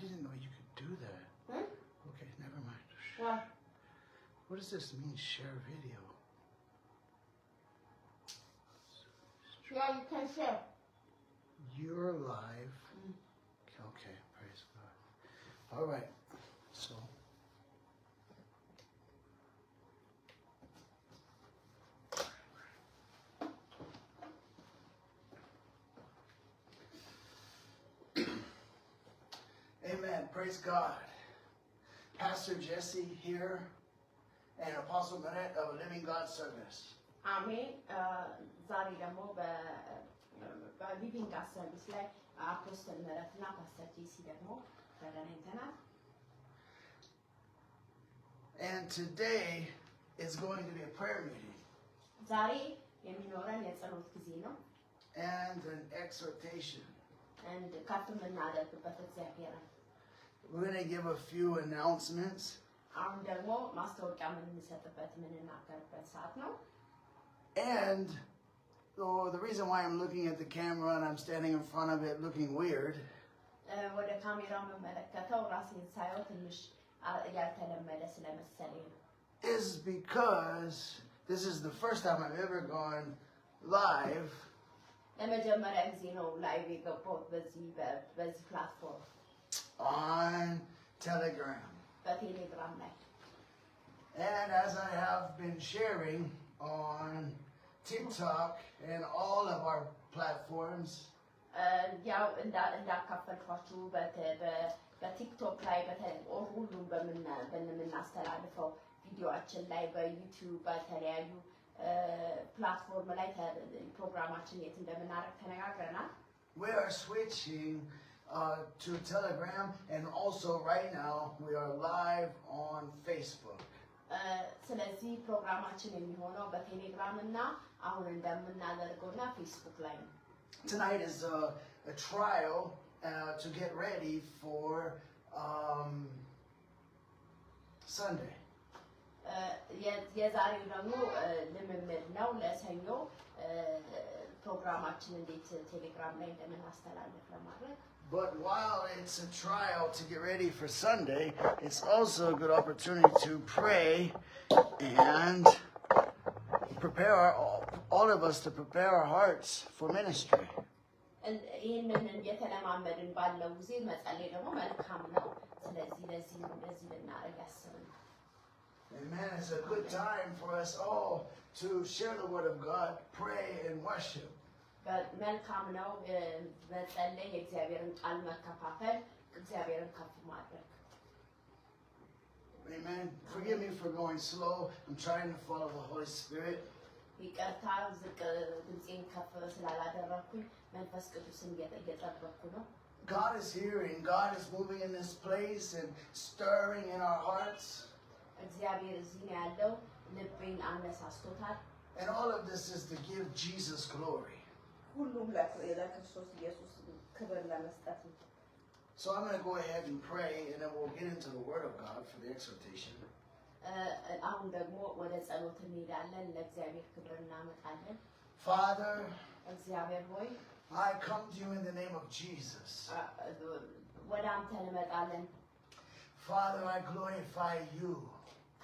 didn't know you could do that. Okay, never mind. What? What does this mean, share video? Yeah, you can share. You're live. Okay, praise God. All right, so. Amen, praise God. Pastor Jesse here and Apostle Bennett of a Living God Service. Amen. ዛሬ ደግሞ በሊቪንግ ጋድ ሰርቪስ ላይ አፖስትል ምህረትና ፓስተር ጄሲ ደግሞ ተገናኝተናል። And today is going to be a prayer meeting. ዛሬ የሚኖረን የጸሎት ጊዜ ነው and an exhortation. and ከፍ የምናደርግበት እግዚአብሔርን We're going to give a few announcements. አሁን ደግሞ ማስታወቂያ የምንሰጥበት የምንናገርበት ሰዓት ነው። And the reason why I'm looking at the camera and I'm standing in front of it looking weird ወደ ካሜራው መመለከተው ራሴን ሳየው ትንሽ ያልተለመደ ስለመሰለኝ ነው is because this is the first time I've ever gone live ለመጀመሪያ ጊዜ ነው ላይቭ የገባሁት በዚህ ፕላትፎርም on Telegram. በቴሌግራም ላይ And as I have been sharing on TikTok and all of our platforms, ያው እንዳካፈልኳችሁ በቲክቶክ ላይ ሁሉም በምናስተላልፈው ቪዲዮአችን ላይ በዩቲዩብ በተለያዩ ፕላትፎርም ላይ ፕሮግራማችን የት እንደምናደርግ ተነጋግረናል። we are switching to Telegram, and also right now we are live on Facebook. ስለዚህ ፕሮግራማችን የሚሆነው በቴሌግራም እና አሁን እንደምናደርገውና ፌስቡክ ላይ ነው። Tonight is a trial to get ready for Sunday. የዛሬው ደግሞ ልምምድ ነው ለሰኞ ፕሮግራማችን እንዴት ቴሌግራም ላይ እንደምናስተላልፍ ለማድረግ But while it's a trial to get ready for Sunday, it's also a good opportunity to pray and prepare all of us to prepare our hearts for ministry. ይህንን እየተለማመድን ባለው ጊዜ መጸለይ ደግሞ መልካም ነው። ስለዚህ ለዚህ ልናደርግ ያስብን። Amen. It's a good time for us all to share the word of God, pray and worship. መልካም ነው መጸለይ፣ የእግዚአብሔርን ቃል መከፋፈል፣ እግዚአብሔርን ከፍ ማድረግ። Amen. Forgive me for going slow. I'm trying to follow the Holy Spirit. ይቅርታ ዝቅ ድምጼን ከፍ ስላላደረኩኝ መንፈስ ቅዱስን እየጠበቅኩ ነው። God is here and God is moving in this place and stirring in our hearts. እግዚአብሔር እዚህ ነው ያለው፣ ልቤን አነሳስቶታል። And all of this is to give Jesus glory. ሁሉም ለክርስቶስ ኢየሱስ ክብር ለመስጠት ነው። So I'm going to go ahead and pray, and then we'll get into the Word of God for the exhortation. አሁን ደግሞ ወደ ጸሎት እንሄዳለን፣ ለእግዚአብሔር ክብር እናመጣለን። Father, እግዚአብሔር ሆይ I come to you in the name of Jesus. ወደ አንተ እንመጣለን። Father, I glorify you.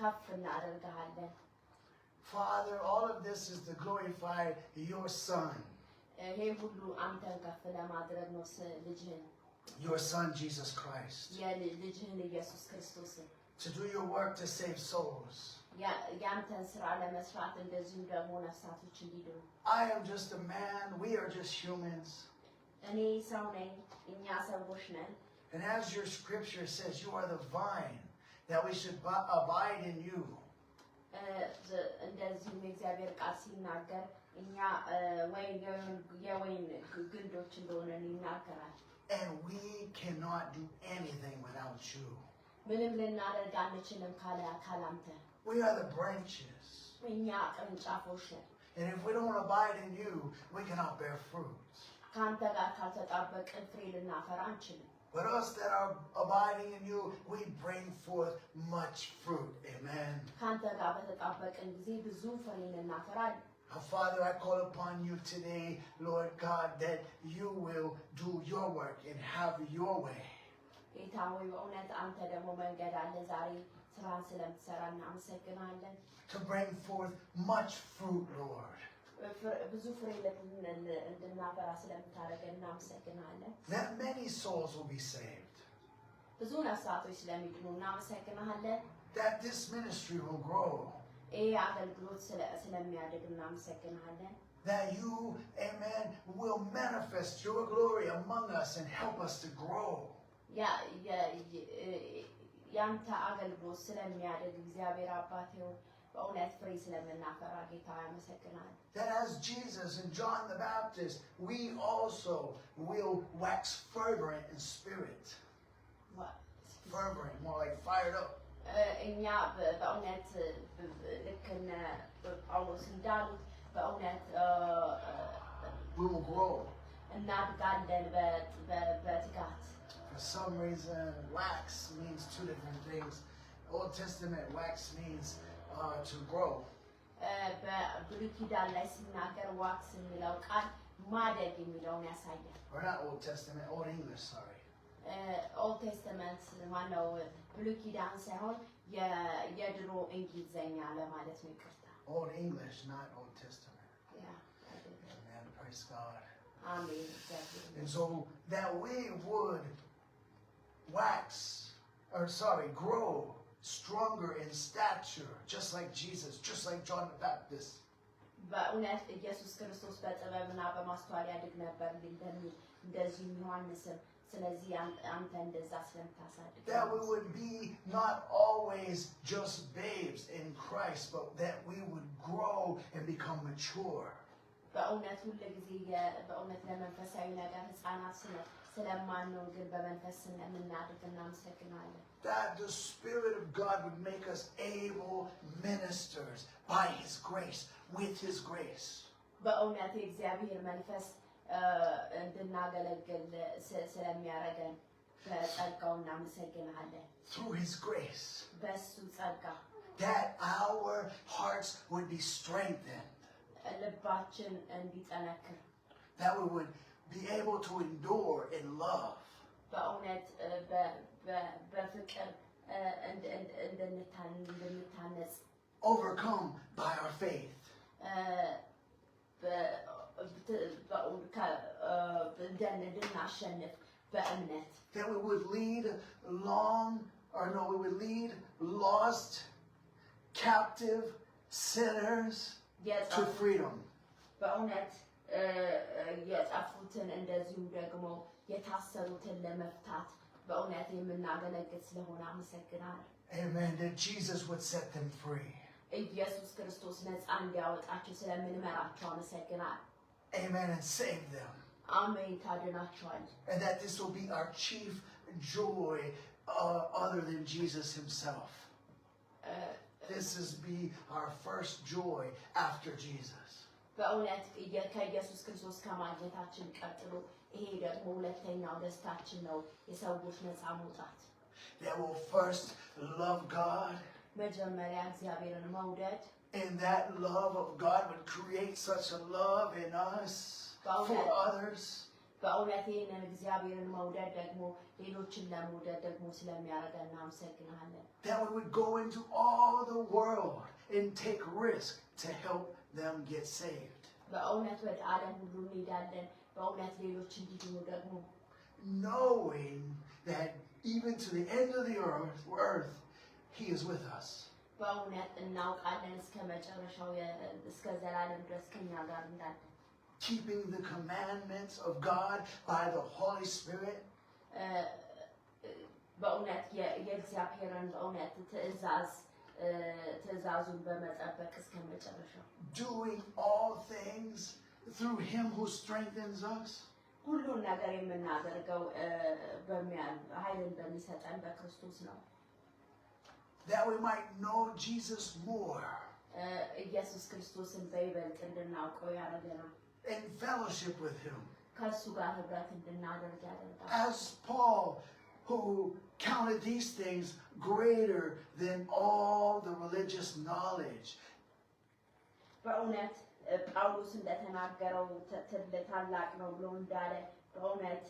ከፍ እናደርግሃለን። Father, all of this is to glorify your Son. ይሄ ሁሉ አንተን ከፍ ለማድረግ ነው። ልጅህን Your Son, Jesus Christ. ልጅህን ኢየሱስ ክርስቶስን To do your work to save souls. ያንተን ስራ ለመስራት እንደዚሁም ደግሞ ነፍሳቶች እንዲድኑ። I am just a man. We are just humans. እኔ ሰው ነኝ፣ እኛ ሰዎች ነን። And as your scripture says, you are the vine, that we should abide in you. እንደዚሁም የእግዚአብሔር ቃል ሲናገር እኛ የወይን ግንዶች እንደሆነን ይናገራል። And we cannot do anything without you. ምንም ልናደርግ አንችልም ካላንተ። We are the branches. እኛ ቅርንጫፎች ነን። And if we don't abide in you, we cannot bear fruit. ከአንተ ጋር ካልተጣበቅን ፍሬ ልናፈራ አንችልም። But us that are abiding in you, we bring forth much fruit. Amen. ከአንተ ጋር በተጣበቅን ጊዜ ብዙ ፍሬ ልናፈራለን። Father, I call upon you today, Lord God, that you will do your work and have your way. ጌታ ሆይ በእውነት አንተ ደግሞ መንገድ አለ ዛሬ ስራን ስለምትሰራ እናመሰግናለን to bring forth much fruit, Lord. ብዙ ፍሬ እንድናፈራ ስለምታደርገን እናመሰግናለን That many souls will be saved. ብዙ ነፍሳቶች ስለሚድኑ እናመሰግናለን That this ministry will grow. ይህ አገልግሎት ስለሚያድግ እናመሰግናለን That you, amen, will manifest your glory among us and help us to grow. ያንተ አገልግሎት ስለሚያድግ እግዚአብሔር አባቴ በእውነት ፍሬ ስለምናፈራ ጌታ ያመሰግናል That as Jesus and John the Baptist, we also will wax fervent in spirit. Fervent, more like fired up. እኛ በእውነት ልክ እነ ጳውሎስ እንዳሉት በእውነት We will grow. እናድጋለን በትጋት For some reason, wax means two different things. Old Testament wax means to grow. በብሉይ ኪዳን ላይ ሲናገር ዋክስ የሚለው ቃል ማደግ የሚለውን ያሳያል Or not Old Testament, Old English, sorry. ኦልድ ቴስተመንት ማነው ብሉይ ኪዳን ሳይሆን የድሮ እንግሊዘኛ ለማለት ነው ይቅርታ Old English, not Old Testament. Amen. Praise God. አሜን And so that we would grow stronger in stature, just like Jesus, just like John the Baptist. በእውነት ኢየሱስ ክርስቶስ በጥበብና በማስተዋል ያድግ ነበር እንደዚህ ዮሐንስም ስለዚህ አንተ እንደዛ ስለምታሳድግ That we would be not always just babes in Christ, but that we would grow and become mature. በእውነት ሁሉ ጊዜ በእውነት ለመንፈሳዊ ነገር ህፃናት ስለማንሆን ግን በመንፈስ ስለምናድግ እናመሰግናለን That the Spirit of God would make us able ministers by His grace, with His grace. በእውነት የእግዚአብሔር መንፈስ እንድናገለግል ስለሚያደርገን በጸጋው እናመሰግናለን Through His grace. በሱ ጸጋ That our hearts would be strengthened. ልባችን እንዲጠነክር That we would be able to endure in love. በእውነት በፍቅር እንድንታነጽ Overcome by our faith. እንድናሸንፍ በእምነት That we would lead lost, captive sinners to freedom. በእውነት የጠፉትን እንደዚሁም ደግሞ የታሰሩትን ለመፍታት በእውነት የምናገለግል ስለሆነ አመሰግናለሁ Amen. That Jesus would set them free. ኢየሱስ ክርስቶስ ነፃ እንዲያወጣቸው ስለምንመራቸው አመሰግናለሁ Amen. And save them. አሜን ታድናቸዋል And that this will be our chief joy other than Jesus Himself. This is be our first joy after Jesus. በእውነት ከኢየሱስ ክርስቶስ ከማግኘታችን ቀጥሎ ይሄ ደግሞ ሁለተኛው ደስታችን ነው የሰዎች ነፃ መውጣት That will first love God. መጀመሪያ እግዚአብሔርን መውደድ And that love of God would create such a love in us for others. በእውነት ይህንን እግዚአብሔርን መውደድ ደግሞ ሌሎችን ለመውደድ ደግሞ ስለሚያደርገን እናመሰግናለን That we would go into all the world and take risk to help them get saved. በእውነት ወደ ዓለም ሁሉ እንሄዳለን በእውነት ሌሎች እንዲድኑ ደግሞ Knowing that even to the end of the earth, He is with us. በእውነት እናውቃለን እስከ መጨረሻው እስከ ዘላለም ድረስ ከኛ ጋር እንዳለ Keeping the commandments of God by the Holy Spirit. በእውነት የእግዚአብሔርን በእውነት ትእዛዙን በመጠበቅ እስከ መጨረሻው Doing all things through Him who strengthens us. ሁሉን ነገር የምናደርገው ኃይልን በሚሰጠን በክርስቶስ ነው That we might know Jesus more. ኢየሱስ ክርስቶስን በይበልጥ እንድናውቀው ያደርገናል In fellowship with Him. ከእሱ ጋር ህብረት እንድናደርግ ያደርጋል As Paul, who counted these things greater than all the religious knowledge. በእውነት ጳውሎስ እንደተናገረው ታላቅ ነው ብሎ እንዳለ በእውነት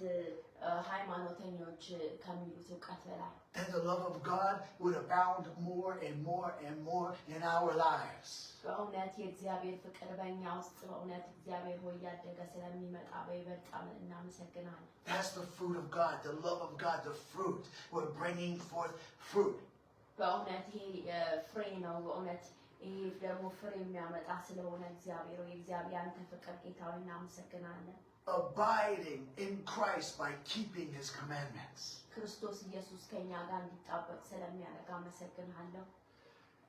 ሃይማኖተኞች ከሚሉት ዕውቀት በላይ That the love of God would abound more and more and more in our lives. በእውነት የእግዚአብሔር ፍቅር በእኛ ውስጥ በእውነት እግዚአብሔር ሆይ ያደገ ስለሚመጣ በይበልጥ እናመሰግናለን። That's the fruit of God, the love of God, the fruit. We're bringing forth fruit. በእውነት ይሄ ፍሬ ነው። በእውነት ይሄ ደግሞ ፍሬ የሚያመጣ ስለሆነ እግዚአብሔር ሆይ እግዚአብሔር አንተ ፍቅር ጌታ ሆይ እናመሰግናለን። Abiding in Christ by keeping His commandments. ክርስቶስ ኢየሱስ ከኛ ጋር እንዲጣበቅ ስለሚያደርግ አመሰግናለሁ።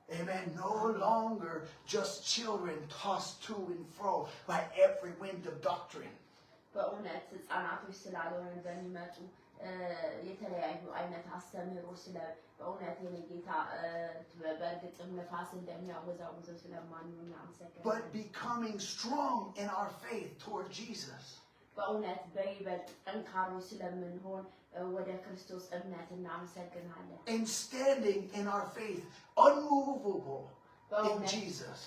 Amen. No longer just children tossed to and fro by every wind of doctrine. በእውነት ሕፃናቶች ስላልሆንን በሚመጡ የተለያዩ አይነት አስተምህሮ ስለ በእውነት የጌታ በእርግጥም ነፋስ እንደሚያወዛውዘው ስለማንሆን እናመሰግናለን። But becoming strong in our faith toward Jesus. በእውነት በይበልጥ ጠንካሮች ስለምንሆን ወደ ክርስቶስ እምነት እናመሰግናለን። And standing in our faith unmovable in Jesus.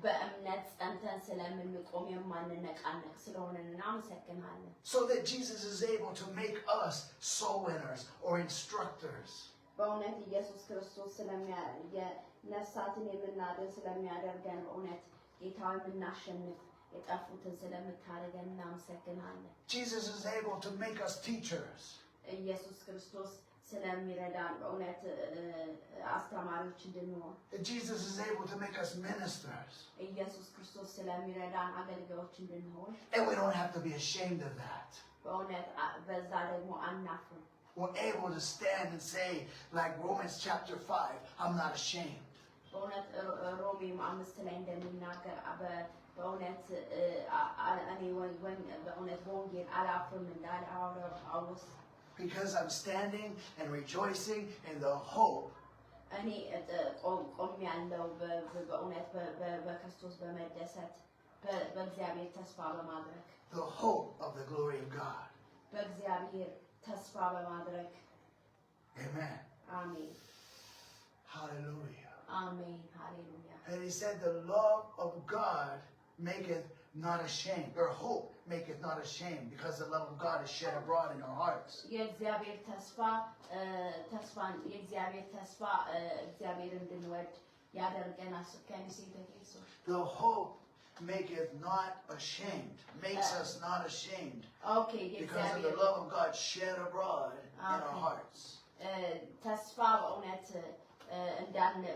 በእምነት ጸንተን ስለምንቆም የማንነቃነቅ ስለሆነን እናመሰግናለን። So that Jesus is able to make us soul winners or instructors. በእውነት ኢየሱስ ክርስቶስ የነፍሳትን የምናድን ስለሚያደርገን በእውነት ጌታን የምናሸንፍ የጠፉትን ስለምታደርገን እናመሰግናለን። Jesus is able to make us teachers. ኢየሱስ ክርስቶስ ስለሚረዳን በእውነት አስተማሪዎች እንድንሆን Jesus is able to make us ministers. ኢየሱስ ክርስቶስ ስለሚረዳን አገልጋዮች እንድንሆን And we don't have to be ashamed of that. በእውነት በዛ ደግሞ አናፍርም። We're able to stand and say, like Romans chapter 5, I'm not ashamed. በእውነት ሮሜም 5 ላይ እንደሚናገር በእውነት እኔ በእውነት በወንጌል አላፍርም እንዳለ ሐዋርያው ጳውሎስ Because I'm standing and rejoicing in the hope እኔ ቆም ያለው በእውነት በክርስቶስ በመደሰት በእግዚአብሔር ተስፋ በማድረግ the hope of the glory of God. በእግዚአብሔር ተስፋ በማድረግ Amen. አሜን Hallelujah. አሜን ሃሌሉያ። And he said the love of God maketh not ashamed, or hope maketh not ashamed, because the love of God is shed abroad in our hearts. የእግዚአብሔር ተስፋ እግዚአብሔር እንድንወድ ያደርገናል። The hope maketh not ashamed, makes us not ashamed, because of the love of God shed abroad in our hearts. ተስፋ በእውነት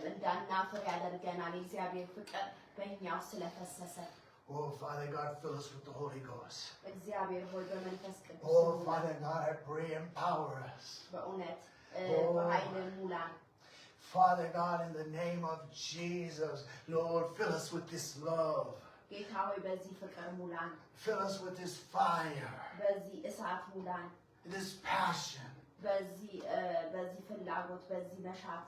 እንዳናፍር ያደርገናል። የእግዚአብሔር ፍቅር በእኛ ውስጥ ስለፈሰሰ Oh, Father God, fill us with the Holy Ghost. እግዚአብሔር ሆይ በመንፈስ ቅዱስ Oh, Father God, I pray, empower us. በእውነት በኃይል ሙላን። Father God, in the name of Jesus, Lord, fill us with this love. ጌታ ሆይ በዚህ ፍቅር ሙላን። Fill us with this fire, በዚህ እሳት ሙላን። this passion. በዚህ ፍላጎት፣ በዚህ መሻት፣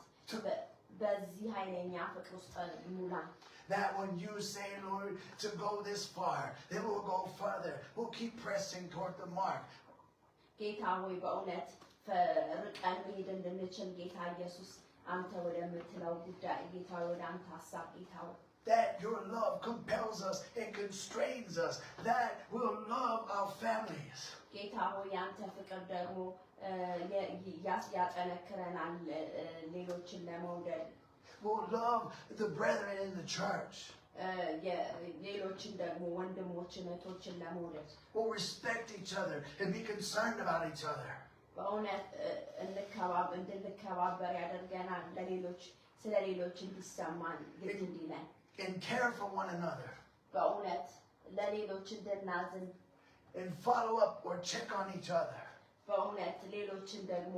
በዚህ ኃይለኛ ፍቅር ውስጥ ሙላን። That when you say, Lord, to go this far, then we'll go further. We'll keep pressing toward the mark. ጌታ ሆይ በእውነት ርቀን መሄድ እንድንችል ጌታ ኢየሱስ አንተ ወደምትለው ጉዳይ ጌታ ወደ አንተ ሐሳብ ጌታ That your love compels us and constrains us. That we'll love our families. ጌታ ሆይ አንተ ፍቅር ደግሞ ያጠነክረናል ሌሎችን ለመውደድ። We'll love the brethren in the church. ሌሎችን ደግሞ ወንድሞችን እህቶችን ለመውደድ። We'll respect each other and be concerned about each other. በእውነት እንድንከባበር ያደርገናል። ስለ ሌሎች እንዲሰማን ግድ እንዲለን And care for one another. በእውነት ለሌሎች እንድናዝን And follow up or check on each other. በእውነት ሌሎችን ደግሞ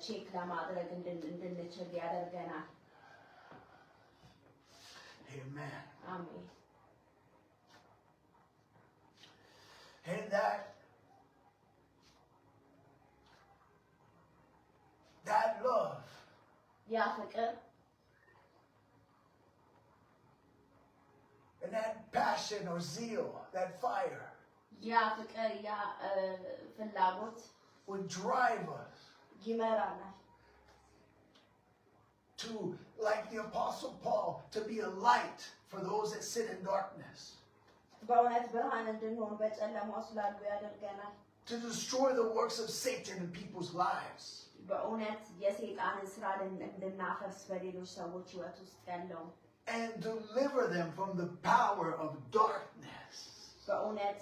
ቼክ ለማድረግ እንድንችል ያደርገናል። Amen. አሜን። And that love ያ ፍቅር and that passion or zeal, that fire ያ ፍቅር ያ ፍላጎት would drive us ይመራናል። to, like the Apostle Paul, to be a light for those that sit in darkness. በእውነት ብርሃን እንድንሆን በጨለማ ውስጥ ላሉ ያደርገናል። to destroy the works of Satan in people's lives. በእውነት የሰይጣንን ስራ እንድናፈርስ በሌሎች ሰዎች ህይወት ውስጥ ያለው And deliver them from the power of darkness. በእውነት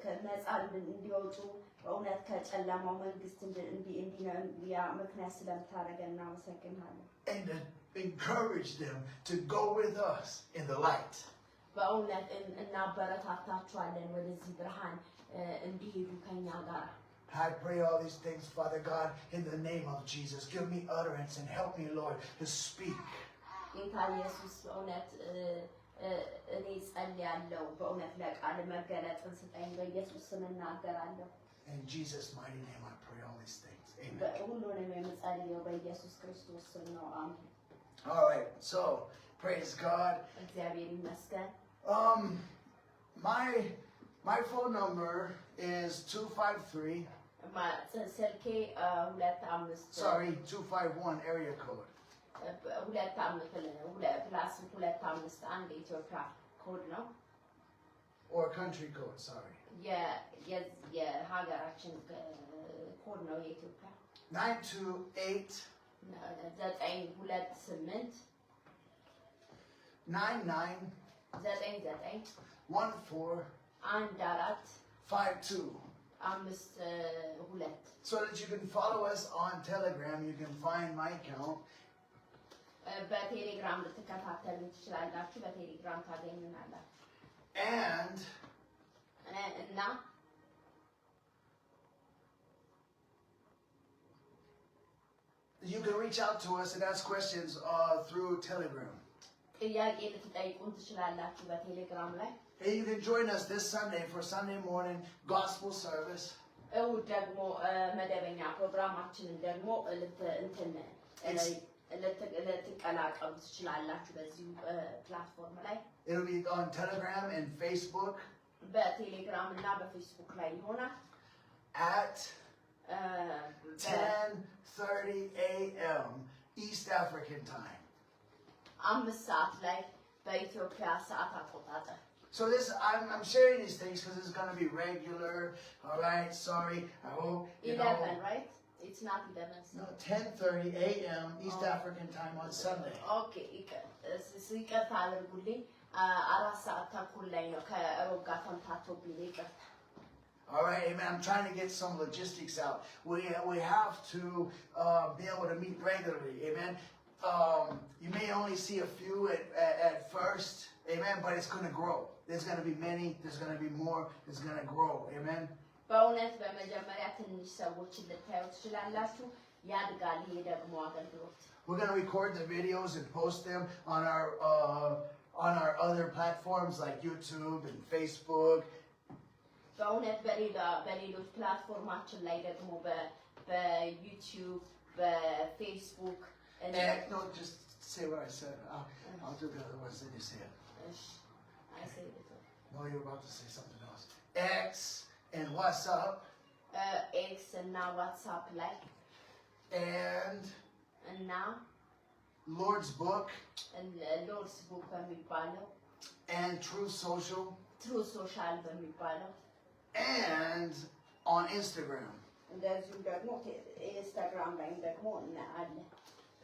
ከነፃ እንዲወጡ በእውነት ከጨለማው መንግስት እንዲያ ምክንያት ስለምታደርገን እናመሰግናለን። And to encourage them to go with us in the light. በእውነት እናበረታታቸዋለን ወደዚህ ብርሃን እንዲሄዱ ከኛ ጋር I pray all these things, Father God, in the name of Jesus. Give me utterance and help me, Lord, to speak. ጌታ ኢየሱስ በእውነት እኔ ጸልያለሁ በእውነት ለቃል መገለጥን ስጠኝ በኢየሱስ ስም እናገራለሁ። In Jesus' mighty name I pray all these things. Amen. ሁሉንም የምጸልየው በኢየሱስ ክርስቶስ ስም ነው። አሜን። All right, so praise God. እግዚአብሔር ይመስገን። My phone number is 253. ስልኬ 251 area code. 251 የኢትዮጵያ ኮድ ነው። Or country code, sorry. የሀገራችን ኮድ ነው የኢትዮጵያ 928 928 99 99 14 52. 52 So that you can follow us on Telegram, you can find my account. በቴሌግራም ልትከታተሉ ትችላላችሁ። በቴሌግራም ታገኙናላችሁ። And እና you can reach out to us and ask questions through Telegram. ጥያቄ ልትጠይቁን ትችላላችሁ በቴሌግራም ላይ። And you can join us this Sunday for Sunday morning gospel service. እሑድ ደግሞ መደበኛ ፕሮግራማችንን ደግሞ ልትቀላቀሉ ትችላላችሁ በዚሁ ፕላትፎርም ላይ። It'll be on Telegram and Facebook በቴሌግራም እና በፌስቡክ ላይ ይሆናል። at 10:30 a.m. East African time. 5 ሰዓት ላይ በኢትዮጵያ ሰዓት አቆጣጠር። So I'm sharing these things because it's going to be regular. All right, sorry. I hope 11, right? It's not 11. No, 10:30 a.m. East African time on Sunday. Okay, ይቅርታ አድርጉልኝ። 4 ሰዓት ተኩል ላይ ነው ከሮብ ጋር ተምታቶብኝ ይቅርታ። All right, amen. I'm trying to get some logistics out. We have to be able to meet regularly, amen. You may only see a few at first, amen, but it's going to grow. There's going to be many, there's going to be more, it's going to grow, amen. በእውነት በመጀመሪያ ትንሽ ሰዎችን ልታዩ ትችላላችሁ። ያድጋል ይሄ ደግሞ አገልግሎት። We're going to record the videos and post them on our other platforms like YouTube and Facebook. በእውነት በሌሎች ፕላትፎርማችን ላይ ደግሞ በዩቲዩብ በፌስቡክ No, just say what I said. I'll do the other ones, then you say it. I say it. No, you're about to say something else. X and WhatsApp. ኤክስ እና ዋትስአፕ ላይ And እና Lord's Book. ሎርድስ ቡክ በሚባለው And True Social. ትሩ ሶሻል በሚባለው And on Instagram. እንደዚሁም ደግሞ ኢንስታግራም ላይ ደግሞ አለ።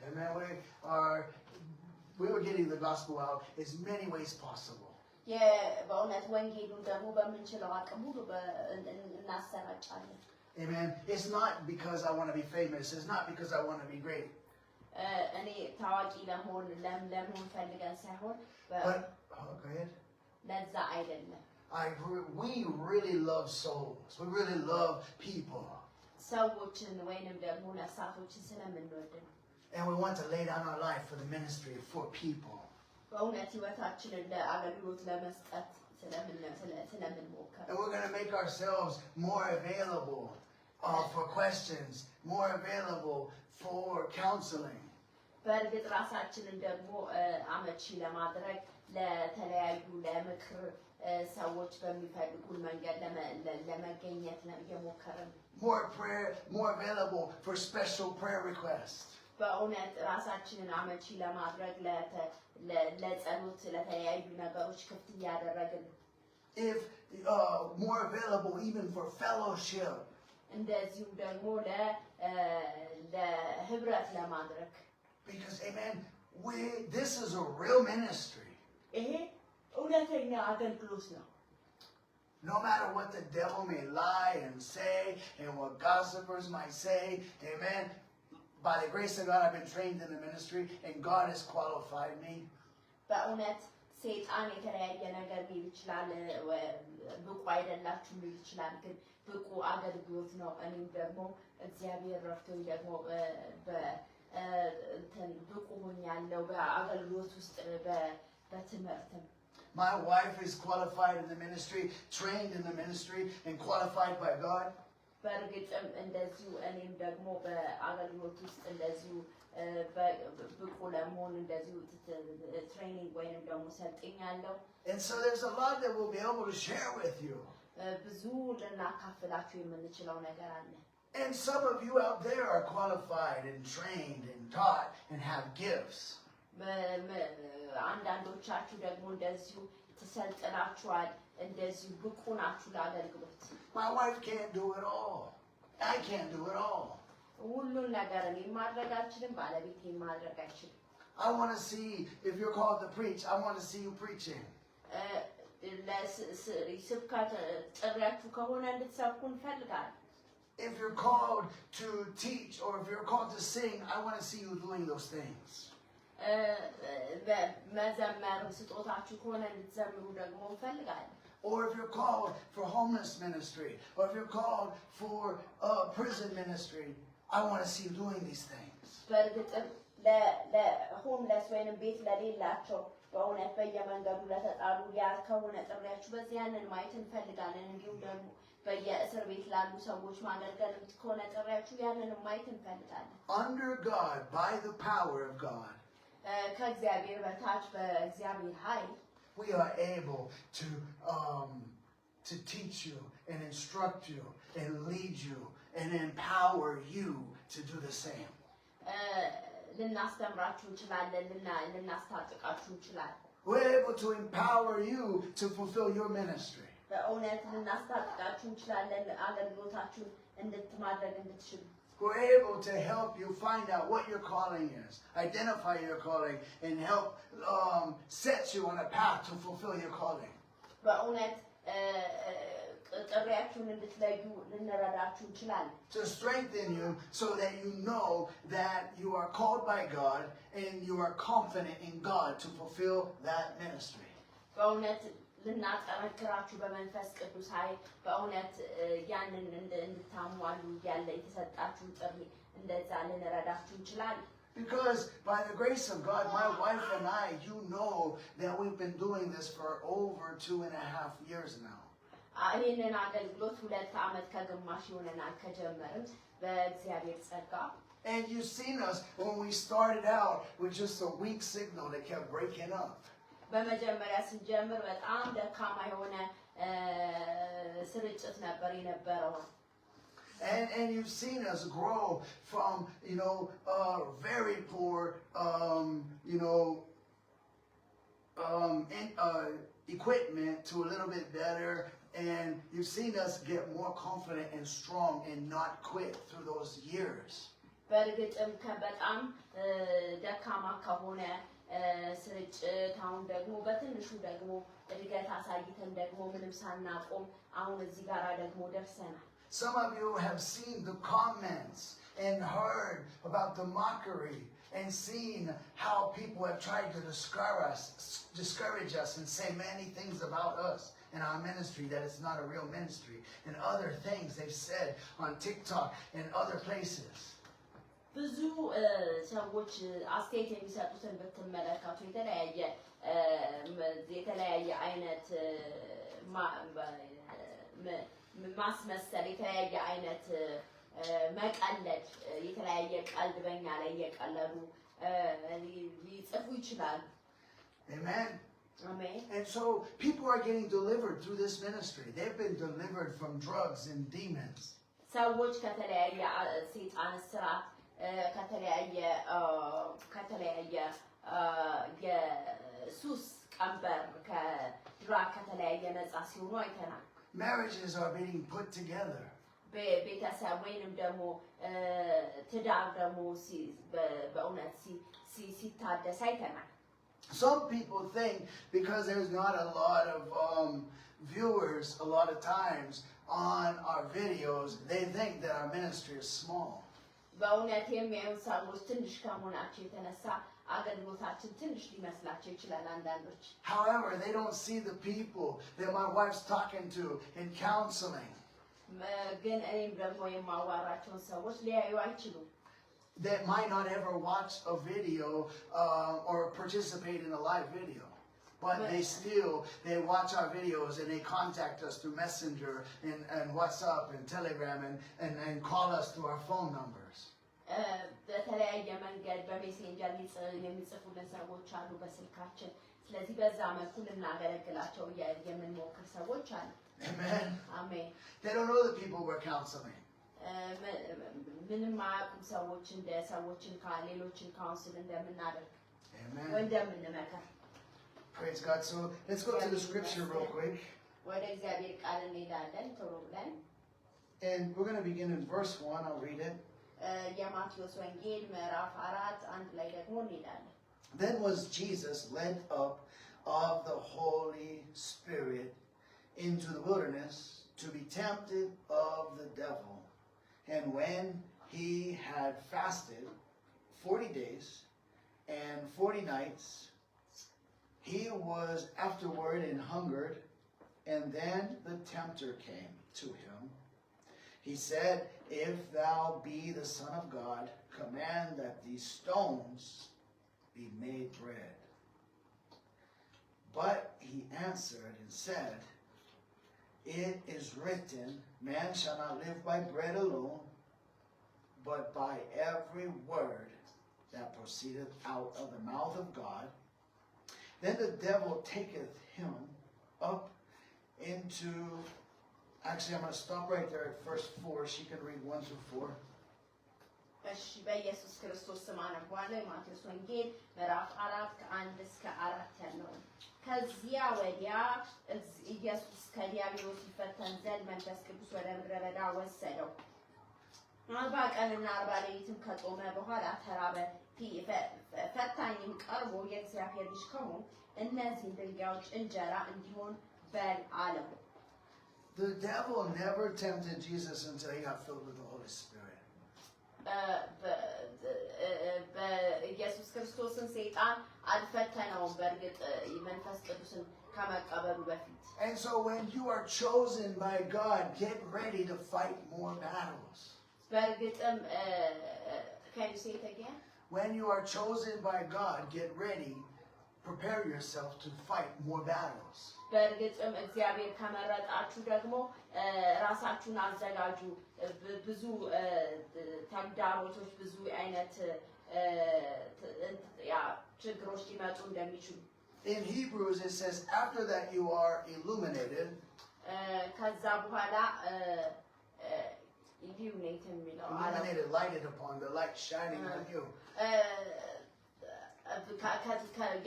Amen. We were getting the gospel out as many ways possible. በእውነት ወንጌሉን ደግሞ በምንችለው አቅም ሁሉ እናሰራጫለን። Amen. It's not because I want to be famous. It's not because I want to be great. እኔ ታዋቂ ለመሆን ፈልገን ሳይሆን But go ahead. ለዛ አይደለም። We really love souls. We really love people. ሰዎችን ወይንም ደግሞ ነፍሳቶችን ስለምንወድ ነው። And we want to lay down our life for the ministry for people. በእውነት ህይወታችንን ለአገልግሎት ለመስጠት ስለምንሞክር And we're going to make ourselves more available for questions, more available for counseling. በእርግጥ ራሳችንን ደግሞ አመቺ ለማድረግ ለተለያዩ ለምክር ሰዎች በሚፈልጉን መንገድ ለመገኘት ነው እየሞከርን። More prayer, more available for special prayer requests. በእውነት ራሳችንን አመቺ ለማድረግ ለጸሎት ለተለያዩ ነገሮች ክፍት እያደረግን If more available even for fellowship. እንደዚሁ ደግሞ ለህብረት ለማድረግ because amen this is a real ministry. ይሄ እውነተኛ አገልግሎት ነው። No matter what the devil may lie and say and what gossipers might say, amen, by the grace of God I've been trained in the ministry and God has qualified me. በእውነት ሰይጣን የተለያየ ነገር ሊል ይችላል ብቁ አይደላችሁም ሊል ይችላል ግን ብቁ አገልግሎት ነው እኔም ደግሞ እግዚአብሔር ረድቶኝ ደግሞ ብቁ ሆኛለሁ በአገልግሎት ውስጥ በትምህርትም My wife is qualified in the ministry, trained in the ministry, and qualified by God. በእርግጥም እንደዚሁ እኔም ደግሞ በአገልግሎት ውስጥ እንደዚሁ ብቁ ለመሆን እንደዚሁ ትሬኒንግ ወይንም ደግሞ ሰልጥኛለሁ። And so there's a lot that we'll be able to share with you. ብዙ ልናካፍላችሁ የምንችለው ነገር አለ። And some of you out there are qualified and trained and taught and have gifts. አንዳንዶቻችሁ ደግሞ እንደዚሁ ተሰልጥናችኋል እንደዚሁ ብቁ ናችሁ ለአገልግሎት። My wife can't do it all. I can't do it all. ሁሉን ነገር እኔ ማድረግ አልችልም ባለቤቴ ማድረግ አይችልም። I want to see if you're called to preach. I want to see you preaching. ለስብከት ጥሪያችሁ ከሆነ እንድትሰብኩ እንፈልጋለን። If you're called to teach or if you're called to sing, I want to see you doing those things. መዘመር ስጦታችሁ ከሆነ እንድትዘምሩ ደግሞ እንፈልጋለን። Or if you're called for homeless ministry, or if you're called for prison ministry, I want to see you doing these things. በእርግጥም ለሆምለስ ወይንም ቤት ለሌላቸው በእውነት በየመንገዱ ለተጣሉ ያ ከሆነ ጥሪያችሁ በዚህ ያንን ማየት እንፈልጋለን። እንዲሁም ደግሞ በየእስር ቤት ላሉ ሰዎች ማገልገል ከሆነ ጥሪያችሁ ያንን ማየት እንፈልጋለን። Under God, by the power of God, ከእግዚአብሔር በታች በእግዚአብሔር ኃይል we are able to teach you and instruct you and lead you and empower you to do the same. ልናስተምራችሁ እንችላለን ልናስታጥቃችሁ እንችላለን። We're able to empower you to fulfill your ministry. በእውነት ልናስታጥቃችሁ እንችላለን አገልግሎታችሁን እንድትማድረግ እንድትችሉ። We're able to help you find out what your calling is, identify your calling, and help set you on a path to fulfill your calling. በእውነት ጥሪያችሁን እንድትለዩ ልንረዳችሁ እንችላለን። To strengthen you so that you know that you are called by God and you are confident in God to fulfill that ministry. በእውነት ልናጠነክራችሁ በመንፈስ ቅዱስ ኃይል በእውነት ያንን እንድታሟሉ ያለ የተሰጣችሁን ጥሪ እንደዛ ልንረዳችሁ እንችላለን። Because by the grace of God, my wife and I, you know that we've been doing this for over 2.5 years now. ይህንን አገልግሎት 2 ዓመት ከግማሽ ይሆነናል ከጀመርን በእግዚአብሔር ጸጋ። And you've seen us when we started out with just a weak signal that kept breaking up. በመጀመሪያ ስንጀምር በጣም ደካማ የሆነ ስርጭት ነበር የነበረው። And you've seen us grow from, very poor, equipment to a little bit better. And you've seen us get more confident and strong and not quit through those years. በእርግጥም በጣም ደካማ ከሆነ ስርጭት አሁን ደግሞ በትንሹ ደግሞ እድገት አሳይተን ደግሞ ምንም ሳናቆም አሁን እዚህ ጋር ደግሞ ደርሰናል። Some of you have seen the comments and heard about the mockery and seen how people have tried to discourage us and say many things about us in our ministry, that it's not a real ministry, and other things they've said on TikTok and other places. ብዙ ሰዎች አስተያየት የሚሰጡትን ብትመለከቱ የተለያየ አይነት ማስመሰል የተለያየ አይነት መቀለድ የተለያየ ቀልድ በእኛ ላይ እየቀለዱ ሊጽፉ ይችላሉ። Amen. Amen. And so people are getting delivered through this ministry. They've been delivered from drugs and demons. ሰዎች ከተለያየ ሰይጣን እስራት ከተለያየ የሱስ ቀንበር ከድራግ ከተለያየ ነፃ ሲሆኑ አይተናል። Marriages are being put together. ቤተሰብ ወይንም ደግሞ ትዳር ደግሞ በእውነት ሲታደስ አይተናል። Some people think because there's not a lot of viewers a lot of times on our videos, they think that our ministry is small. በእውነት የሚያዩ ሰዎች ትንሽ ከመሆናቸው የተነሳ አገልግሎታችን ትንሽ ሊመስላቸው ይችላል አንዳንዶች። However, they don't see the people that my wife's talking to in counseling. ግን እኔም ደግሞ የማዋራቸውን ሰዎች ሊያዩ አይችሉም። That might not ever watch a video or participate in a live video. But they watch our videos and they contact us through Messenger and WhatsApp and Telegram and call us through our phone numbers. በተለያየ መንገድ በሜሴንጀር የሚጽፉልን ሰዎች አሉ በስልካችን። ስለዚህ በዛ መልኩ ልናገለግላቸው የምንሞክር ሰዎች አሉ። Amen. Amen. They don't know the people we're counseling. ምንም አያውቁም ሰዎች እንደ ሰዎችን ሌሎችን ካውንስል እንደምናደርግ Amen. ወይ እንደምንመክር። Praise God. So let's go to the scripture real quick. ወደ እግዚአብሔር ቃል እንሄዳለን ቶሎ ብለን። And we're going to begin in verse 1. I'll read it. የማቴዎስ ወንጌል ምዕራፍ 4 1 ላይ ደግሞ እንሄዳለን። Then was Jesus led up of the Holy Spirit into the wilderness to be tempted of the devil. And when he had fasted 40 days and 40 nights, he was afterward and hungered, and then the tempter came to him. He said, If thou be the Son of God, command that these stones be made bread. But he answered and said, It is written, Man shall not live by bread alone, but by every word that proceedeth out of the mouth of God. Then the devil taketh him up into... Actually, I'm going to stop right there at verse 4. She can read 1 through 4. እሺ በኢየሱስ ክርስቶስ ስም አነባለሁ። የማቴዎስ ወንጌል ምዕራፍ 4 ከ1 እስከ 4 ያለውን። ከዚያ ወዲያ ኢየሱስ ከዲያብሎስ ይፈተን ዘንድ መንፈስ ቅዱስ ወደ ምድረ በዳ ወሰደው። 40 ቀንና 40 ሌሊትም ከጾመ በኋላ ተራበ። ፈታኝም ቀርቦ የእግዚአብሔር ልጅ ከሆንክ እነዚህን ድንጋዮች እንጀራ እንዲሆን በል አለው። The devil never tempted Jesus until he got filled with the Holy Spirit. በኢየሱስ ክርስቶስን ሰይጣን አልፈተነውም በእርግጥ መንፈስ ቅዱስን ከመቀበሉ በፊት። And so when you are chosen by God, get ready to fight more battles. በእርግጥም can you say it again? When you are chosen by God, get ready, prepare yourself to fight more battles. በእርግጥም እግዚአብሔር ከመረጣችሁ ደግሞ ራሳችሁን አዘጋጁ። ብዙ ተግዳሮቶች ብዙ አይነት ችግሮች ሊመጡ እንደሚችሉ In Hebrews it says, after that you are illuminated. ከዛ በኋላ Illuminated, lighted upon, the light shining on you.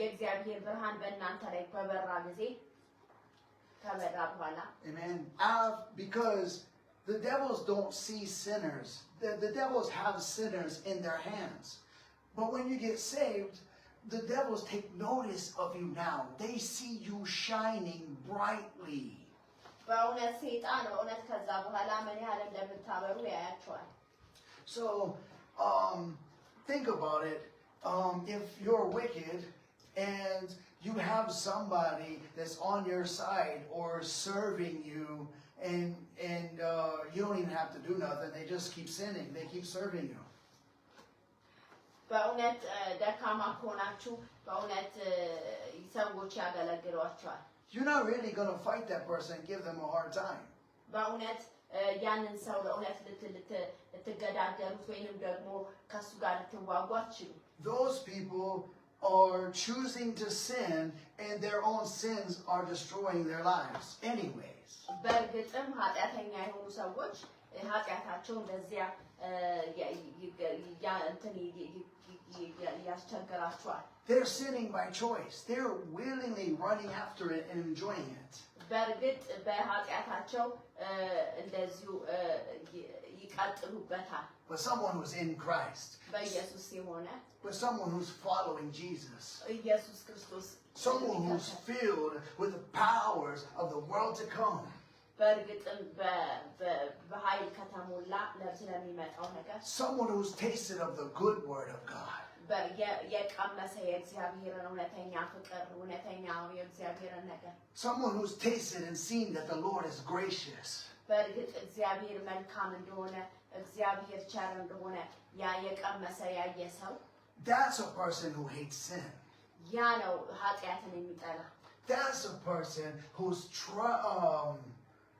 የእግዚአብሔር ብርሃን በእናንተ ላይ በበራ ጊዜ ከበራ በኋላ Amen. Because the devils don't see sinners. The devils have sinners in their hands. But when you get saved, the devils take notice of you now. They see you shining brightly. በእውነት ሰይጣን እውነት ከዛ በኋላ ምን ያህል እንደምታበሩ ያያቸዋል። So, think about it. If you're wicked and you have somebody that's on your side or serving you, and you don't even have to do nothing, they just keep sinning, they keep serving you. በእውነት ደካማ ከሆናችሁ በእውነት ሰዎች ያገለግሏቸዋል። You're not really going to fight that person and give them a hard time. በእውነት ያንን ሰው ለእውነት ልትገዳደሩት ወይንም ደግሞ ከሱ ጋር ልትዋጉ አትችሉም። Those people are choosing to sin, and their own sins are destroying their lives anyways. በእርግጥም ኃጢአተኛ የሆኑ ሰዎች ኃጢአታቸው እንደዚያ ያስቸግራቸዋል። They're sinning by choice. They're willingly running after it and enjoying it. በርግጥ በኃጢአታቸው እንደዚሁ ይቀጥሉበታል But someone who's in Christ, በኢየሱስ የሆነ but someone who's following Jesus, ኢየሱስ ክርስቶስ someone who's filled with the powers of the world to come. በርግጥም በኃይል ከተሞላ ስለሚመጣው ነገር Someone who's tasted of the good word of God. የቀመሰ የእግዚአብሔርን እውነተኛ ፍቅር እውነተኛው የእግዚአብሔርን ነገር Someone who's tasted and seen that the Lord is gracious. በርግጥ እግዚአብሔር መልካም እንደሆነ እግዚአብሔር ቸር እንደሆነ ያ የቀመሰ ያየ ሰው That's a person who hates sin. ያ ነው ኃጢአትን የሚጠላ That's a person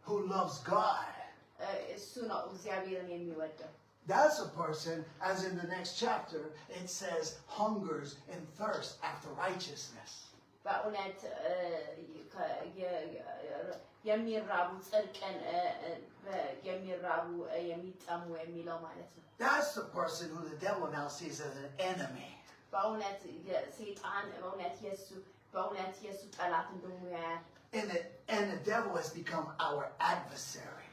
who loves God. እሱ ነው እግዚአብሔርን የሚወደው That's a person, as in the next chapter, it says, hungers and thirsts after righteousness. በእውነት የሚራቡ ጽድቅን የሚራቡ የሚጠሙ የሚለው ማለት ነው That's the person who the devil now sees as an enemy. በእውነት ሰይጣን በእውነት የሱ ጠላት እንደሆነ ያያል And the devil has become our adversary.